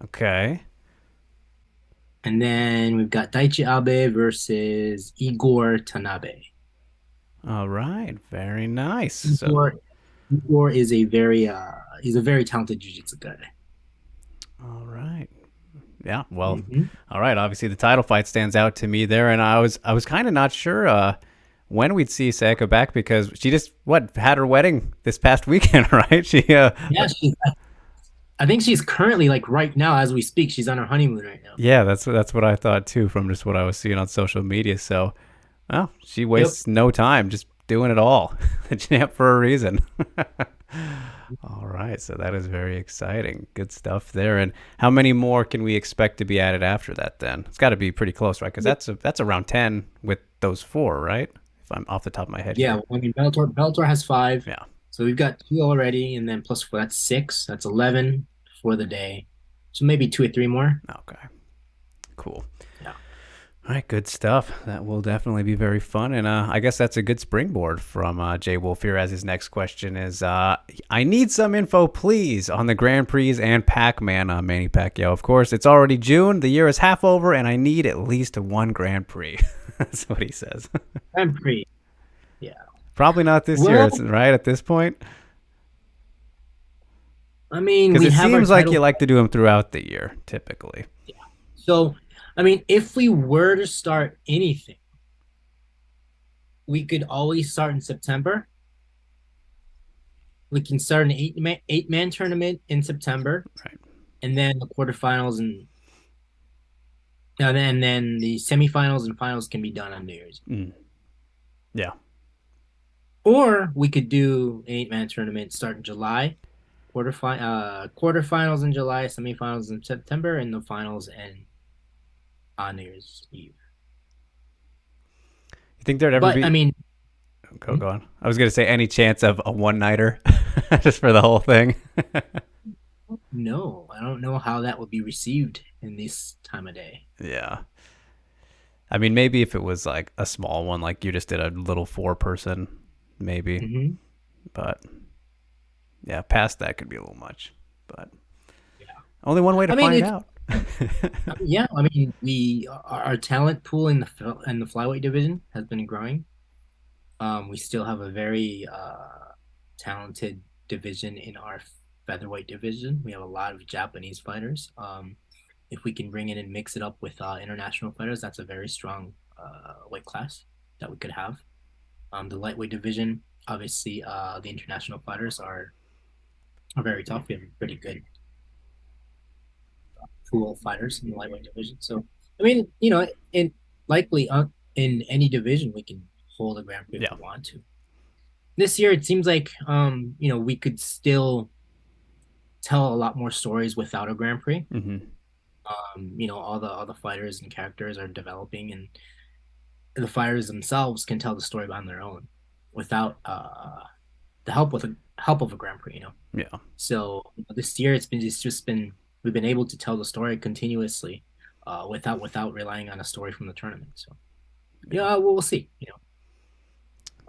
Okay. And then we've got Daichi Abe versus Igor Tanabe. All right, very nice. Igor is a very he's a very talented jiu-jitsu guy. All right. Yeah, well, all right. Obviously, the title fight stands out to me there, and I was kind of not sure when we'd see Seika back because she just had her wedding this past weekend, right? I think she's currently, like right now as we speak, she's on her honeymoon right now. Yeah, that's what I thought too from just what I was seeing on social media. So, well, she wastes no time just doing it all. The champ for a reason. All right, so that is very exciting. Good stuff there. And how many more can we expect to be added after that then? It's got to be pretty close, right? Because that's around 10 with those 4, right? If I'm off the top of my head. Yeah, here. I mean, Bellator has 5. Yeah. So we've got 2 already, and then plus 4, that's 6. That's 11 for the day. So maybe 2 or 3 more. Okay. Cool. Yeah. All right, good stuff. That will definitely be very fun. And I guess that's a good springboard from Jay Wolf here as his next question is, I need some info, please, on the Grand Prix and Pac-Man Manny Pacquiao. Of course, it's already June. The year is half over, and I need at least 1 Grand Prix. That's what he says. Grand Prix. Yeah. Probably not this year, right, at this point? I mean, because it seems like you like to do them throughout the year, typically. Yeah. So, I mean, if we were to start anything, we could always start in September. We can start an 8-man tournament in September, right? And then the quarterfinals and then the semifinals and finals can be done on New Year's. Yeah. Or we could do an 8-man tournament start in July. Quarterfinals in July, semifinals in September, and the finals on New Year's Eve. You think there'd ever be? I mean, go on. I was gonna say any chance of a one-nighter, just for the whole thing. No, I don't know how that would be received in this time of day. Yeah. I mean, maybe if it was like a small one, like you just did a little 4-person, maybe. But yeah, past that could be a little much. But only one way to find out. Yeah, I mean, our talent pool in the flyweight division has been growing. We still have a very talented division in our featherweight division. We have a lot of Japanese fighters. If we can bring in and mix it up with international fighters, that's a very strong weight class that we could have. The lightweight division, obviously, the international fighters are very tough. We have a pretty good pool of fighters in the lightweight division. So, I mean, you know, likely in any division we can hold a Grand Prix if Yeah. we want to. This year it seems like we could still tell a lot more stories without a Grand Prix. All the fighters and characters are developing, and the fighters themselves can tell the story on their own without the help of a Grand Prix. Yeah. So this year we've been able to tell the story continuously without relying on a story from the tournament. So we'll see.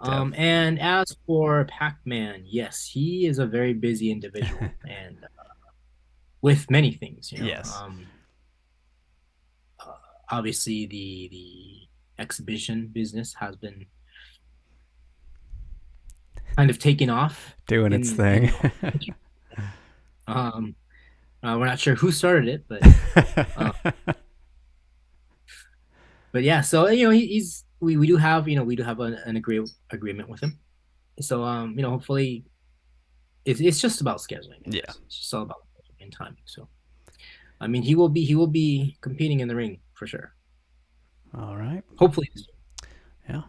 And as for Pac-Man, yes, he is a very busy individual and with many things. Yes. Obviously, the exhibition business has been kind of taking off, doing its thing. We're not sure who started it, but yeah. So we do have an agreement with him. So hopefully, it's just about scheduling. Yeah, it's just all about scheduling and timing. So, I mean, he will be competing in the ring for sure. All right. Hopefully. Yeah.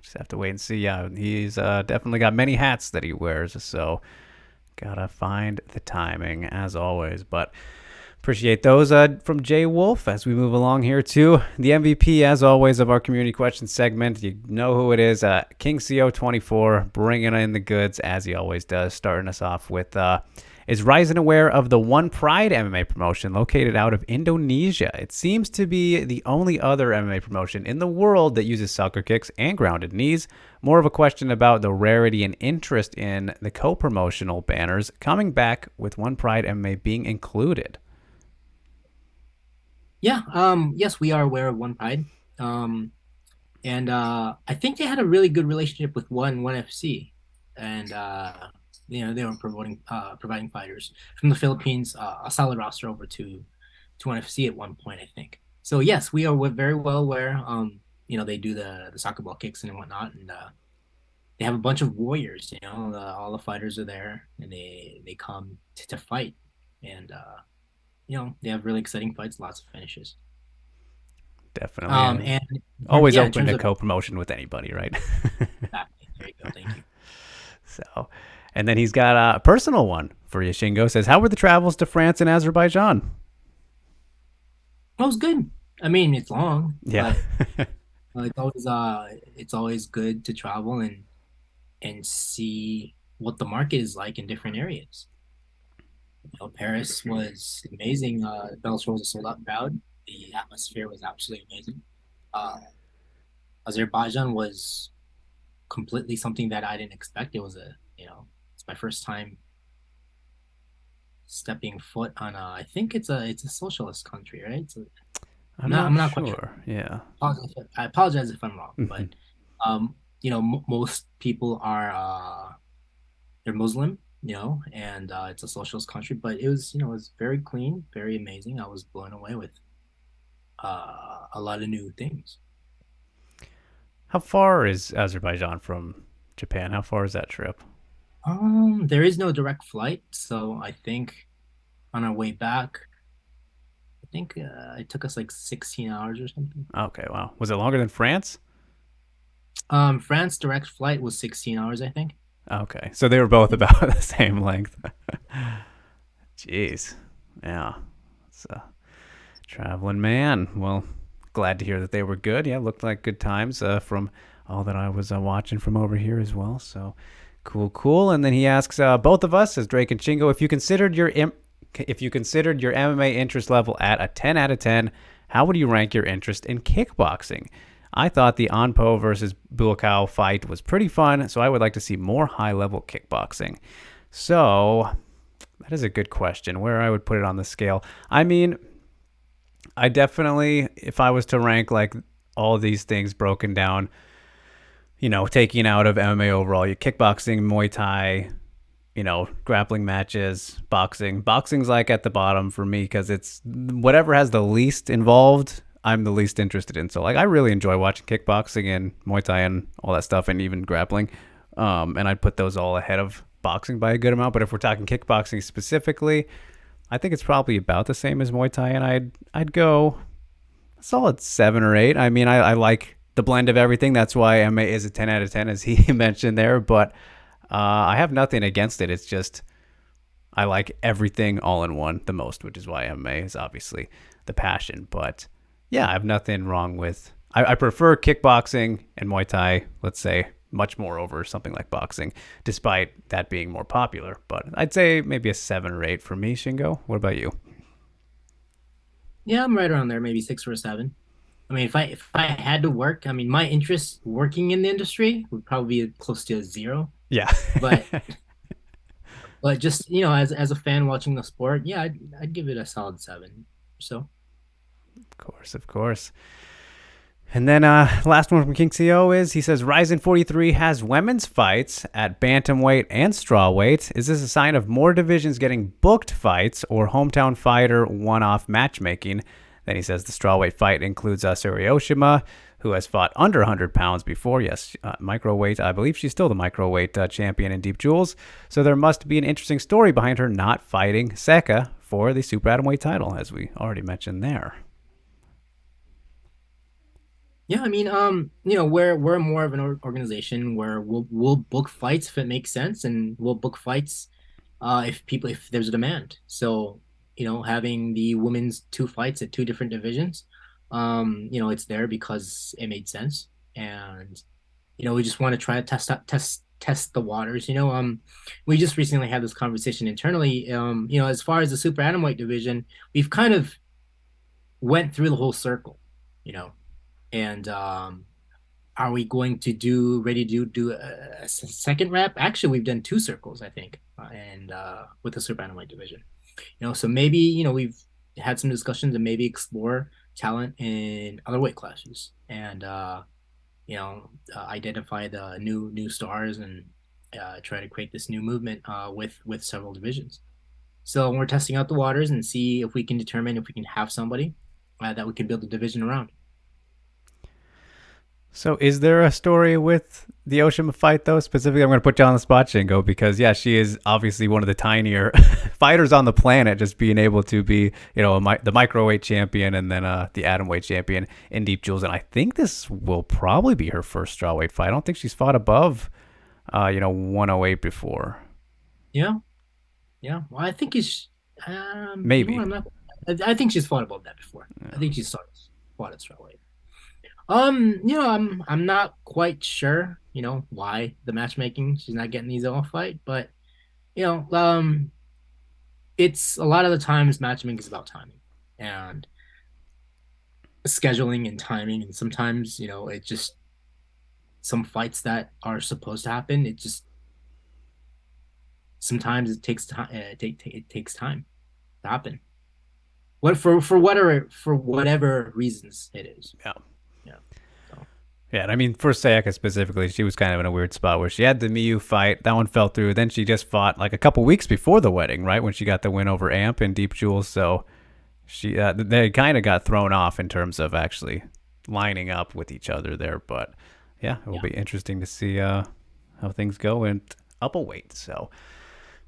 Just have to wait and see. Yeah, he's definitely got many hats that he wears, so gotta find the timing as always. But appreciate those from Jay Wolf as we move along here too. The MVP, as always, of our community questions segment. You know who it is. King CO24 bringing in the goods as he always does, starting us off with is Ryzen aware of the One Pride MMA promotion located out of Indonesia? It seems to be the only other MMA promotion in the world that uses sucker kicks and grounded knees. More of a question about the rarity and interest in the co-promotional banners coming back with One Pride MMA being included. Yeah, yes, we are aware of One Pride. And I think they had a really good relationship with One FC. And they were providing fighters from the Philippines, a solid roster over to One FC at one point, I think. So yes, we are very well aware. They do the soccer ball kicks and whatnot, and they have a bunch of warriors. All the fighters are there, and they come to fight, and they have really exciting fights, lots of finishes. Definitely. And always open to co-promotion with anybody, right? Exactly. There you go. Thank you. So, and then he's got a personal one for you. Shingo says, how were the travels to France and Azerbaijan? Well, it was good. I mean, it's long. Yeah. But, it's always good to travel and see what the market is like in different areas. Paris was amazing. Bellator was a sold-out crowd. The atmosphere was absolutely amazing. Azerbaijan was completely something that I didn't expect. It was it's my first time stepping foot on I think it's a socialist country, right? So I'm not sure. Quite sure. Yeah. I apologize if I'm wrong, but most people are they're Muslim, and it's a socialist country, but it was very clean, very amazing. I was blown away with a lot of new things. How far is Azerbaijan from Japan? How far is that trip? There is no direct flight, so I think on our way back, it took us like 16 hours or something. Okay, wow. Was it longer than France? France direct flight was 16 hours, I think. Okay, so they were both about the same length. Jeez. Yeah. It's a traveling man. Well, glad to hear that they were good. Yeah, looked like good times from all that I was watching from over here as well. So cool. And then he asks both of us, as Drake and Shingo, if you considered your MMA interest level at a 10 out of 10, how would you rank your interest in kickboxing? I thought the Anpo versus Buakaw fight was pretty fun, so I would like to see more high-level kickboxing. So that is a good question, where I would put it on the scale. I mean, I definitely, if I was to rank like all of these things broken down, taking out of MMA overall, your kickboxing, Muay Thai, grappling matches, boxing. Boxing's like at the bottom for me because it's whatever has the least involved, I'm the least interested in. So like I really enjoy watching kickboxing and Muay Thai and all that stuff, and even grappling. And I'd put those all ahead of boxing by a good amount. But if we're talking kickboxing specifically, I think it's probably about the same as Muay Thai, and I'd go Solid 7 or 8. I mean, I like the blend of everything. That's why MA is a 10 out of 10, as he mentioned there. But I have nothing against it. It's just I like everything all in one the most, which is why MMA is obviously the passion. But yeah, I have nothing wrong with. I prefer kickboxing and Muay Thai, let's say, much more over something like boxing, despite that being more popular. But I'd say maybe a 7 or 8 for me, Shingo. What about you? Yeah, I'm right around there, maybe 6 or a 7. I mean, if I had to work, I mean, my interest working in the industry would probably be close to a 0. Yeah. But just, as a fan watching the sport, yeah, I'd give it a solid 7. So. Of course. And then last one from King CO is, he says, Ryzen 43 has women's fights at bantamweight and strawweight. Is this a sign of more divisions getting booked fights or hometown fighter one-off matchmaking? Then he says the strawweight fight includes Suryoshima, who has fought under 100 pounds before. Yes, microweight. I believe she's still the microweight champion in Deep Jewels. So there must be an interesting story behind her not fighting Seka for the super atomweight title, as we already mentioned there. Yeah, I mean, we're more of an organization where we'll book fights if it makes sense, and we'll book fights if there's a demand. So, having the women's 2 fights at 2 different divisions, it's there because it made sense, and we just want to try to test the waters. We just recently had this conversation internally. As far as the super atomweight division, we've kind of went through the whole circle, And are we going to ready to do a second wrap? Actually, we've done 2 circles, I think, and with the super atomweight division. So maybe we've had some discussions and maybe explore talent in other weight classes, and identify the new stars and try to create this new movement with several divisions. So we're testing out the waters and see if we can determine if we can have somebody that we can build a division around. So is there a story with the Oshima fight, though? Specifically, I'm going to put you on the spot, Shingo, because, yeah, she is obviously one of the tinier fighters on the planet, just being able to be, the microweight champion and then the atomweight champion in Deep Jewels. And I think this will probably be her first strawweight fight. I don't think she's fought above, 108 before. Yeah. Yeah. Well, I think it's... maybe. I think she's fought above that before. Yeah. I think she's fought at strawweight. I'm not quite sure, why the matchmaking, she's not getting these all fight, but, it's a lot of the times matchmaking is about timing and scheduling and timing. And sometimes, it just, some fights that are supposed to happen, it just, sometimes it takes time, it takes time to happen. For whatever reasons it is. Yeah. Yeah, and I mean, for Sayaka specifically, she was kind of in a weird spot where she had the Miyu fight. That one fell through. Then she just fought like a couple weeks before the wedding, right, when she got the win over Amp in Deep Jewels. So they kind of got thrown off in terms of actually lining up with each other there. But, yeah, it will be interesting to see how things go in upper weight. So,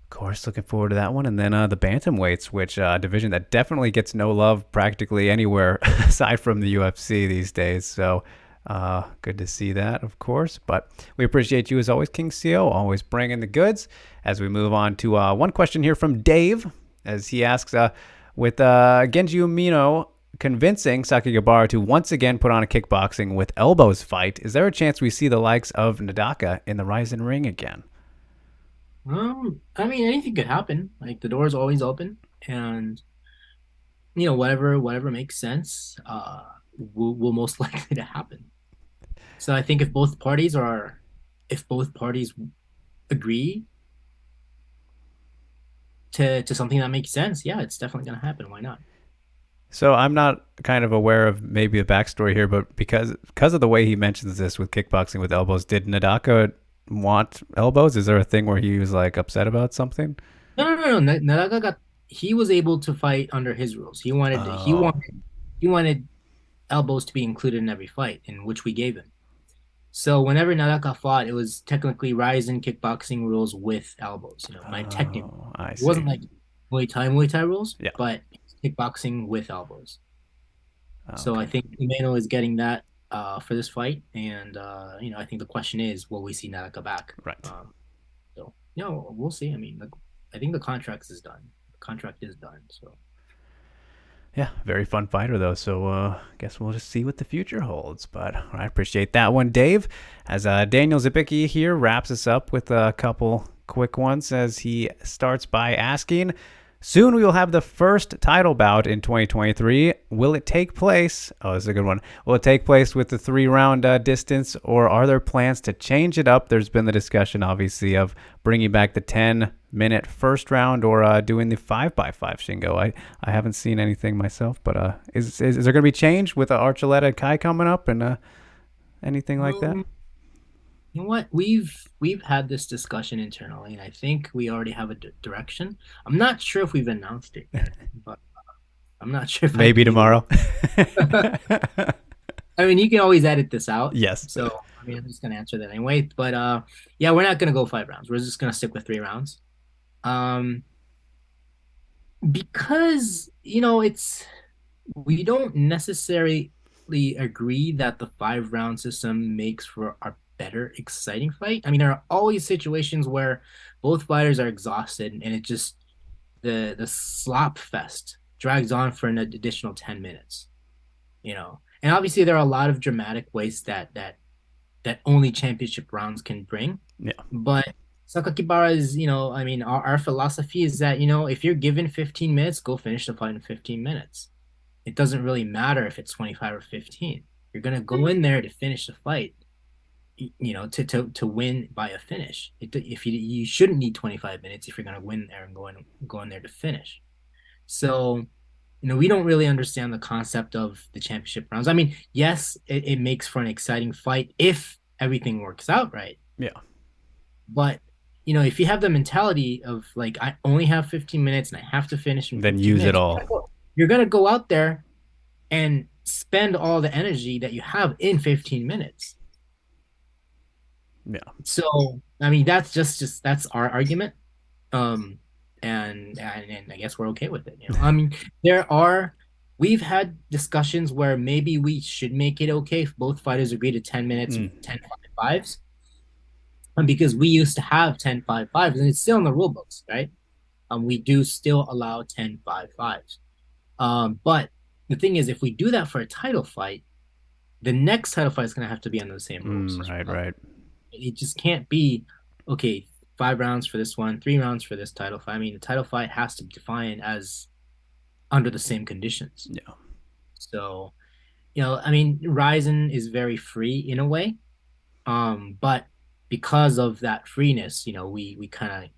of course, looking forward to that one. And then the bantamweights, which division that definitely gets no love practically anywhere aside from the UFC these days. So, good to see that, of course. But we appreciate you as always, King CO, always bringing the goods. As we move on to one question here from Dave, as he asks, with Genji Umino convincing Sakigabara to once again put on a kickboxing with elbows fight, is there a chance we see the likes of Nadaka in the Ryzen ring again? I mean, anything could happen. Like, the door's always open, and whatever makes sense will most likely to happen. So I think if both parties agree to something that makes sense, yeah, it's definitely going to happen. Why not? So I'm not kind of aware of maybe a backstory here, but because of the way he mentions this with kickboxing with elbows, did Nadaka want elbows? Is there a thing where he was like upset about something? No. Nadaka he was able to fight under his rules. He wanted elbows to be included in every fight, in which we gave him. So whenever Nadaka fought, it was technically Ryzen kickboxing rules with elbows. Technically, it wasn't like Muay Thai rules, but kickboxing with elbows. So I Okay. think Umeno is getting that for this fight, and I think the question is, will we see Naraka back? Right. So we'll see. I mean, I think the contract is done. The contract is done. So Yeah, very fun fighter though. So I guess we'll just see what the future holds. But I appreciate that one, Dave. As Daniel Zibicki here wraps us up with a couple quick ones, as he starts by asking, soon we will have the first title bout in 2023. Will it take place? Oh, this is a good one. Will it take place with the 3-round distance, or are there plans to change it up? There's been the discussion, obviously, of bringing back the 10-minute first round, or doing the 5x5, Shingo. I haven't seen anything myself, but is there going to be change with Archuleta and Kai coming up, and anything like that? You know what? We've had this discussion internally, and I think we already have a direction. I'm not sure if we've announced it yet, but I'm not sure if maybe tomorrow. I mean, you can always edit this out. Yes. So I mean, I'm just gonna answer that anyway. But yeah, we're not gonna go 5 rounds. We're just gonna stick with 3 rounds. Because we don't necessarily agree that the 5-round system makes for a better, exciting fight. I mean, there are always situations where both fighters are exhausted, and it just the slop fest drags on for an additional 10 minutes. And obviously there are a lot of dramatic ways that only championship rounds can bring. Yeah. But Sakakibara is, I mean, our philosophy is that, if you're given 15 minutes, go finish the fight in 15 minutes. It doesn't really matter if it's 25 or 15. You're going to go in there to finish the fight, to win by a finish. If you shouldn't need 25 minutes if you're going to win there and go in there to finish. So, we don't really understand the concept of the championship rounds. I mean, yes, it makes for an exciting fight if everything works out right. Yeah. But, if you have the mentality of like, I only have 15 minutes and I have to finish in 15 then use minutes, it all. You're going to go out there and spend all the energy that you have in 15 minutes. Yeah. So, I mean, that's that's our argument. And I guess we're okay with it. I mean, we've had discussions where maybe we should make it okay if both fighters agree to 10 minutes, 10 5-5s. Because we used to have 10 5-5s, and it's still in the rule books, right? We do still allow 10 5-5s. But the thing is, if we do that for a title fight, the next title fight is going to have to be under the same rules. Right. It just can't be, okay, 5 rounds for this one, 3 rounds for this title fight. I mean, the title fight has to be defined as under the same conditions. Yeah. So, I mean, Ryzen is very free in a way. But because of that freeness, we kind of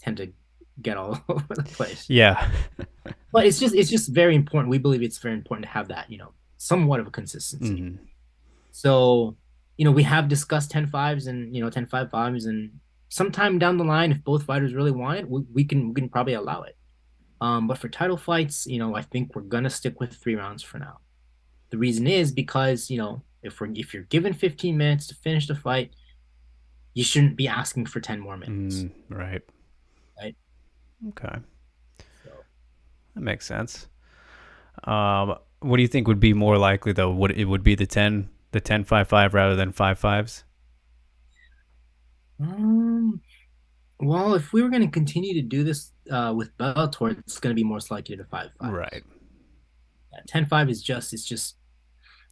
tend to get all over the place. Yeah. But it's just very important. We believe it's very important to have that, somewhat of a consistency. Mm-hmm. So, we have discussed 10-5s and 10-5-5s, and sometime down the line, if both fighters really want it, we can probably allow it. But for title fights, I think we're gonna stick with 3 rounds for now. The reason is because if you're given 15 minutes to finish the fight, you shouldn't be asking for 10 more minutes. Right. Okay. So. That makes sense. What do you think would be more likely though? Would be the 10 5-5 rather than 5-5s? Well, if we were going to continue to do this with Bellator, it's going to be most likely to 5-5. Right. 10-5 is just.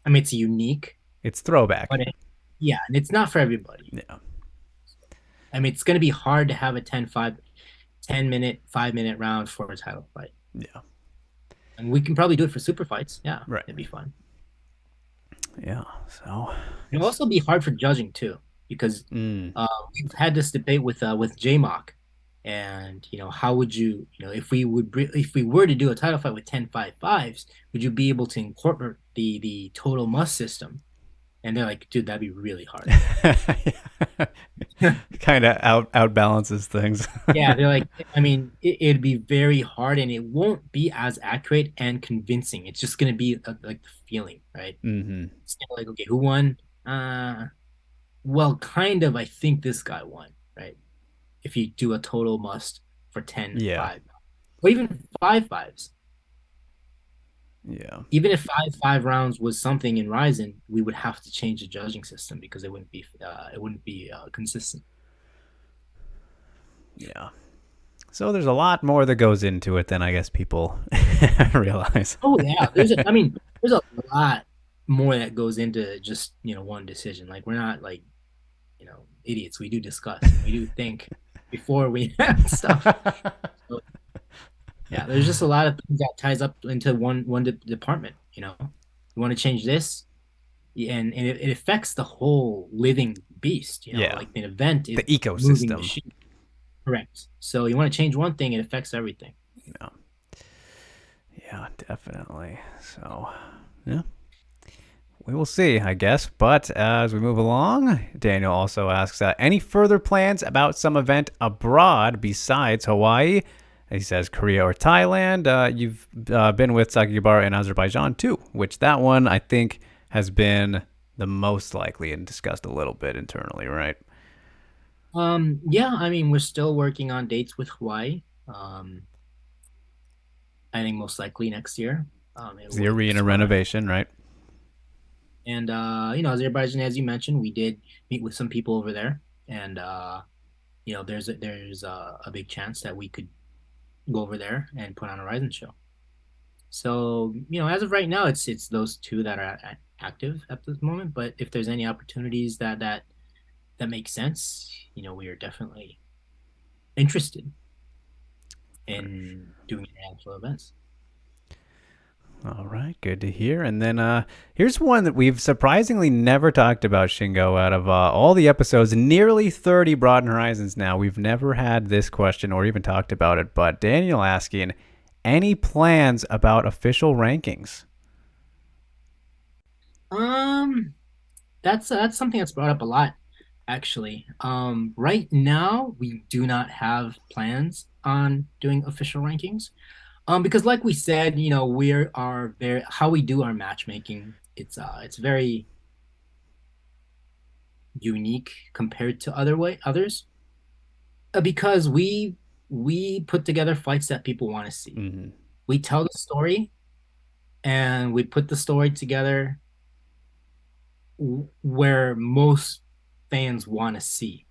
I mean, it's unique. It's throwback. But and it's not for everybody. Yeah. I mean, it's going to be hard to have a 10-minute, 5-minute round for a title fight. Yeah. And we can probably do it for super fights. Yeah. Right. It'd be fun. Yeah. So it'll also be hard for judging too, because we've had this debate with JMOC, and how would you if we were to do a title fight with 10-5-5s, would you be able to incorporate the total must system? And they're like, dude, that'd be really hard. Kind of outbalances things. Yeah, they're like, I mean, it'd be very hard, and it won't be as accurate and convincing. It's just gonna be like the feeling, right? Mm-hmm. It's kind of like, okay, who won? Well, kind of. I think this guy won, right? If you do a total must for 10-5, or even 5-5s. Yeah. Even if five rounds was something in Ryzen, we would have to change the judging system because it wouldn't be consistent. Yeah. So there's a lot more that goes into it than I guess people realize. Oh yeah, there's a lot more that goes into just one decision. Like we're not like idiots. We do discuss. We do think before we stuff. So, yeah, there's just a lot of things that ties up into one department. You want to change this, and it affects the whole living beast. Yeah. Like the event is the ecosystem. Correct. So you want to change one thing, it affects everything. Yeah, definitely. So, yeah. We will see, I guess. But as we move along, Daniel also asks, any further plans about some event abroad besides Hawaii? He says Korea or Thailand. You've been with Sakigabara in Azerbaijan too, which that one I think has been the most likely and discussed a little bit internally, right? Yeah, I mean, we're still working on dates with Hawaii. I think most likely next year. The arena renovation, right? And Azerbaijan, as you mentioned, we did meet with some people over there, and there's a big chance that we could go over there and put on a Ryzen show. So as of right now, it's those two that are active at this moment. But if there's any opportunities that make sense, we are definitely interested in doing international events. All right, good to hear. And then here's one that we've surprisingly never talked about, Shingo. Out of all the episodes, nearly 30 Broadened Horizons now, we've never had this question or even talked about it. But Daniel asking, any plans about official rankings? That's something that's brought up a lot, actually. Right now, we do not have plans on doing official rankings. Because like we said, we are very how we do our matchmaking. It's very unique compared to others. Because we put together fights that people want to see. Mm-hmm. We tell the story, and we put the story together where most fans want to see.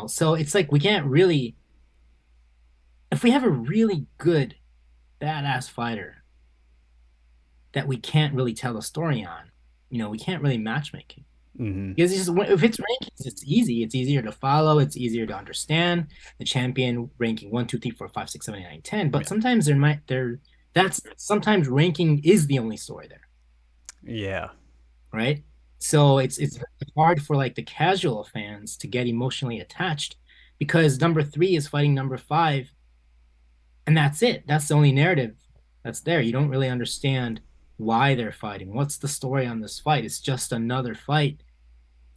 So it's like we can't really. If we have a really good, badass fighter that we can't really tell a story on, we can't really matchmake it. Mm-hmm. Because if it's rankings, it's easy. It's easier to follow. It's easier to understand. The champion ranking 1, 2, 3, 4, 5, 6, 7, 8, 9, 10. But sometimes sometimes ranking is the only story there. Yeah. Right. So it's hard for like the casual fans to get emotionally attached because number 3 is fighting number 5. And that's it. That's the only narrative that's there. You don't really understand why they're fighting. What's the story on this fight? It's just another fight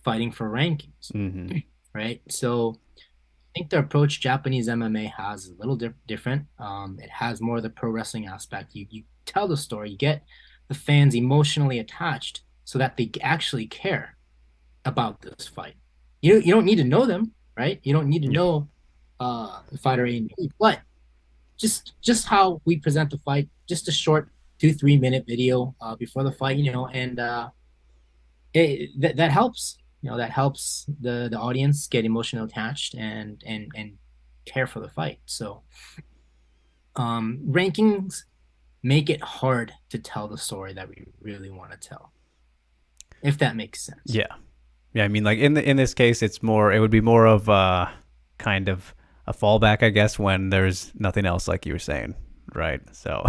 fighting for rankings, mm-hmm. right? So I think the approach Japanese MMA has is a little different. It has more of the pro wrestling aspect. You tell the story, you get the fans emotionally attached so that they actually care about this fight. You don't need to know them, right? You don't need to know fighter A and B, but just how we present the fight, just a short 2-3 minute video before the fight, and that helps. That helps the audience get emotionally attached and care for the fight. So rankings make it hard to tell the story that we really want to tell, if that makes sense. Yeah. I mean, like in this case, it would be more of kind of a fallback, I guess, when there's nothing else, like you were saying, right? So,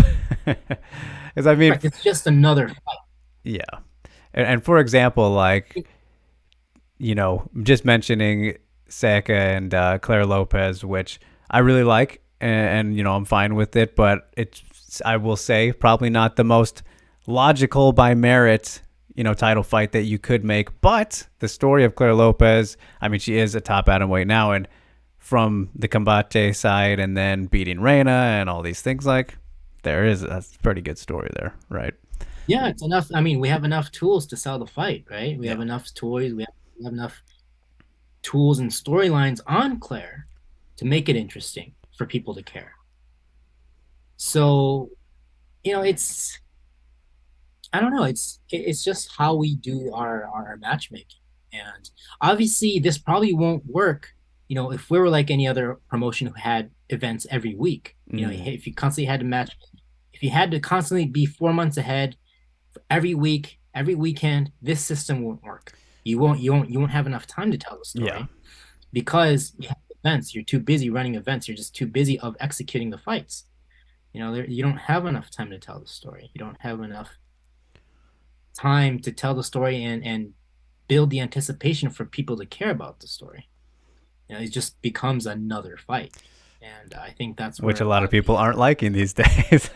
because I mean, it's just another fight. Yeah, and for example, like just mentioning Seca and Claire Lopez, which I really like, and I'm fine with it, but it's, I will say, probably not the most logical by merit title fight that you could make. But the story of Claire Lopez, I mean, she is a top atomweight now, and from the Combate side and then beating Reina and all these things, like that's a pretty good story there, right? Yeah, it's enough. I mean, we have enough tools to sell the fight, right? We have enough toys. We have enough tools and storylines on Claire to make it interesting for people to care. So it's, I don't know, it's just how we do our matchmaking. And obviously this probably won't work, if we were like any other promotion who had events every week. If you constantly had to match, if you had to constantly be 4 months ahead every week, every weekend, this system won't work. You won't have enough time to tell the story because you have events. You're too busy running events. You're just too busy of executing the fights. You don't have enough time to tell the story. You don't have enough time to tell the story and build the anticipation for people to care about the story. It just becomes another fight. And I think that's which a lot of people aren't liking these days.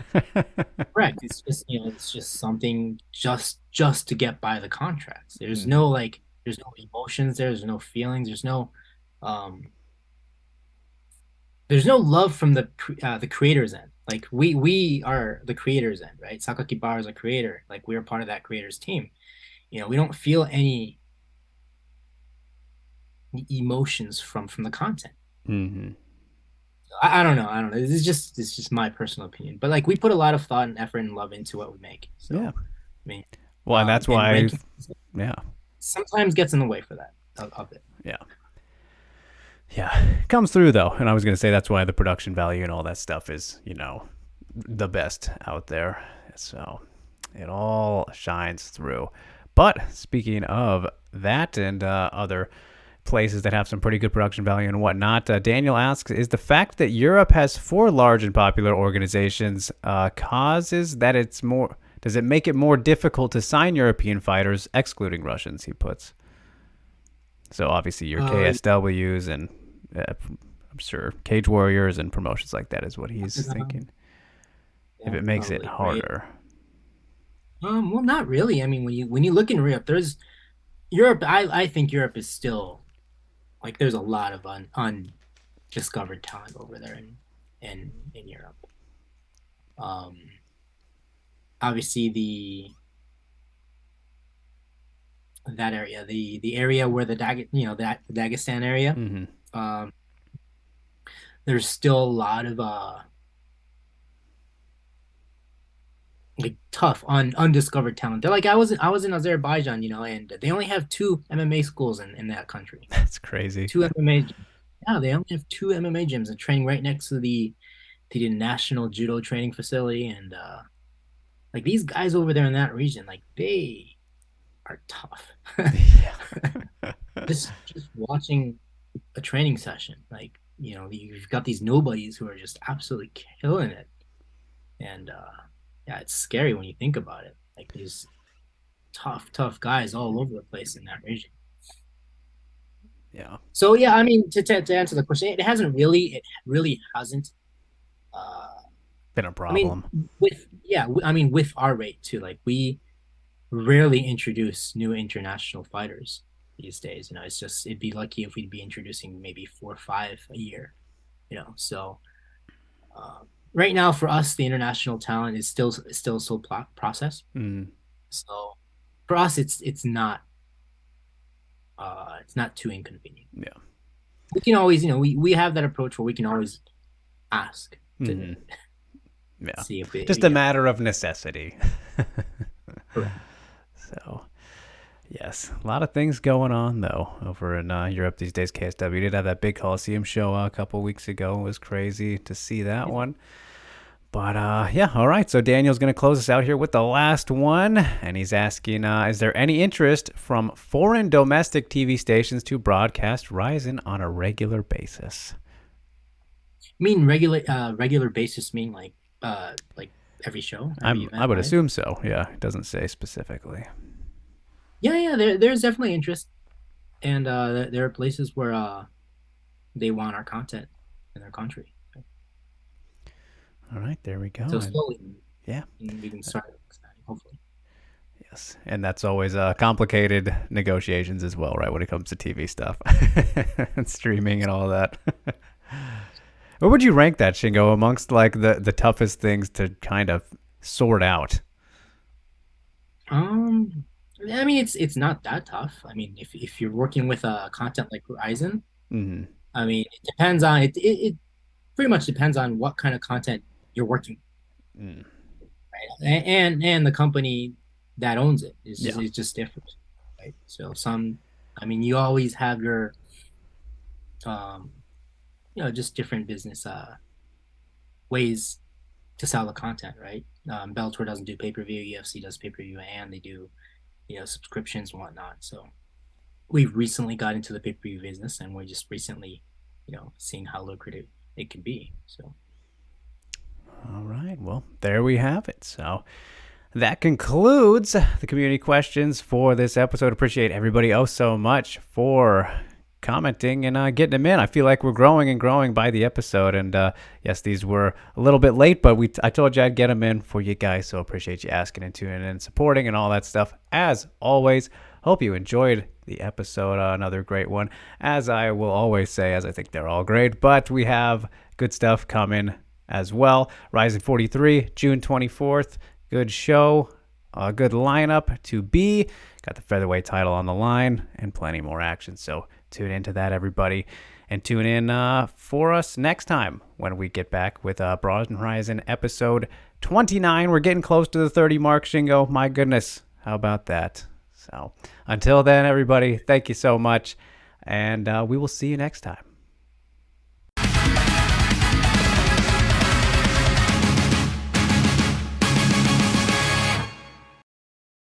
Correct. It's just, it's just something just to get by the contracts. There's no there's no emotions, there's no feelings, there's no love from the creator's end. Like we are the creator's end, right? Sakaki Bar is a creator. Like we're part of that creator's team. We don't feel any emotions from the content. Mm-hmm. I don't know. It's just my personal opinion. But like we put a lot of thought and effort and love into what we make. So yeah. I mean, well, and that's why sometimes gets in the way for that of it. Yeah, it comes through though. And I was going to say that's why the production value and all that stuff is, the best out there. So it all shines through. But speaking of that and other places that have some pretty good production value and whatnot, Daniel asks, is the fact that Europe has 4 large and popular organizations causes that it's more, does it make it more difficult to sign European fighters, excluding Russians, he puts? So obviously your KSWs and I'm sure Cage Warriors and promotions like that is what he's thinking. If it makes it harder. Well, not really. I mean, when you look in Europe, I think Europe is still, like, there's a lot of undiscovered talent over there in Europe. Obviously that area, the area where the Dagestan area, mm-hmm. There's still a lot of like tough undiscovered talent. They're like, I was in Azerbaijan, and they only have 2 MMA schools in that country. That's crazy. 2 MMA. Yeah, they only have 2 MMA gyms and training right next to the national judo training facility. And like these guys over there in that region, like they are tough. just watching a training session, like, you've got these nobodies who are just absolutely killing it. And yeah, it's scary when you think about it. Like these tough guys all over the place in that region. Yeah. So yeah, I mean, to answer the question, it really hasn't been a problem. I mean, with our rate too. Like we rarely introduce new international fighters these days. It'd be lucky if we'd be introducing maybe 4 or 5 a year. So right now for us, the international talent is still a slow process. So for us, it's not too inconvenient. Yeah, we can always, we have that approach where we can always ask. Yeah, see if just a matter of necessity. Correct. So. Yes, a lot of things going on, though, over in Europe these days. KSW did have that big Coliseum show a couple weeks ago. It was crazy to see that one. But, yeah, all right. So Daniel's going to close us out here with the last one. And he's asking, is there any interest from foreign domestic TV stations to broadcast Rizin on a regular basis? You mean regular basis mean like every show? I would assume so. Yeah, it doesn't say specifically. Yeah, there's definitely interest, and there are places where they want our content in their country. All right, there we go. So slowly, we can start expanding, hopefully. Yes, and that's always complicated negotiations as well, right? When it comes to TV stuff and streaming and all that. Where would you rank that, Shingo, amongst like the toughest things to kind of sort out? I mean, it's not that tough. I mean, if you're working with content like Horizon, I mean, it depends on it pretty much depends on what kind of content you're working. And the company that owns it is just, Yeah. it's just different, right? So you always have your just different business ways to sell the content, right? Bellator doesn't do pay-per-view, UFC does pay-per-view, and they do subscriptions and whatnot. So we've recently got into the pay-per-view business, and we're just recently seeing how lucrative it can be. So all right, well, there we have it. So that concludes the community questions for this episode. Appreciate everybody so much for commenting and getting them in. I feel like we're growing and growing by the episode. And yes, these were a little bit late, but I told you I'd get them in for you guys. So appreciate you asking and tuning in and supporting and all that stuff. As always, hope you enjoyed the episode. Another great one. As I will always say, as I think they're all great, but we have good stuff coming as well. Rising 43, June 24th. Good show. A good lineup to be. Got the featherweight title on the line and plenty more action. So tune into that, everybody. And tune in for us next time when we get back with Broadened Horizon episode 29. We're getting close to the 30 mark, Shingo. My goodness. How about that? So until then, everybody, thank you so much. And we will see you next time.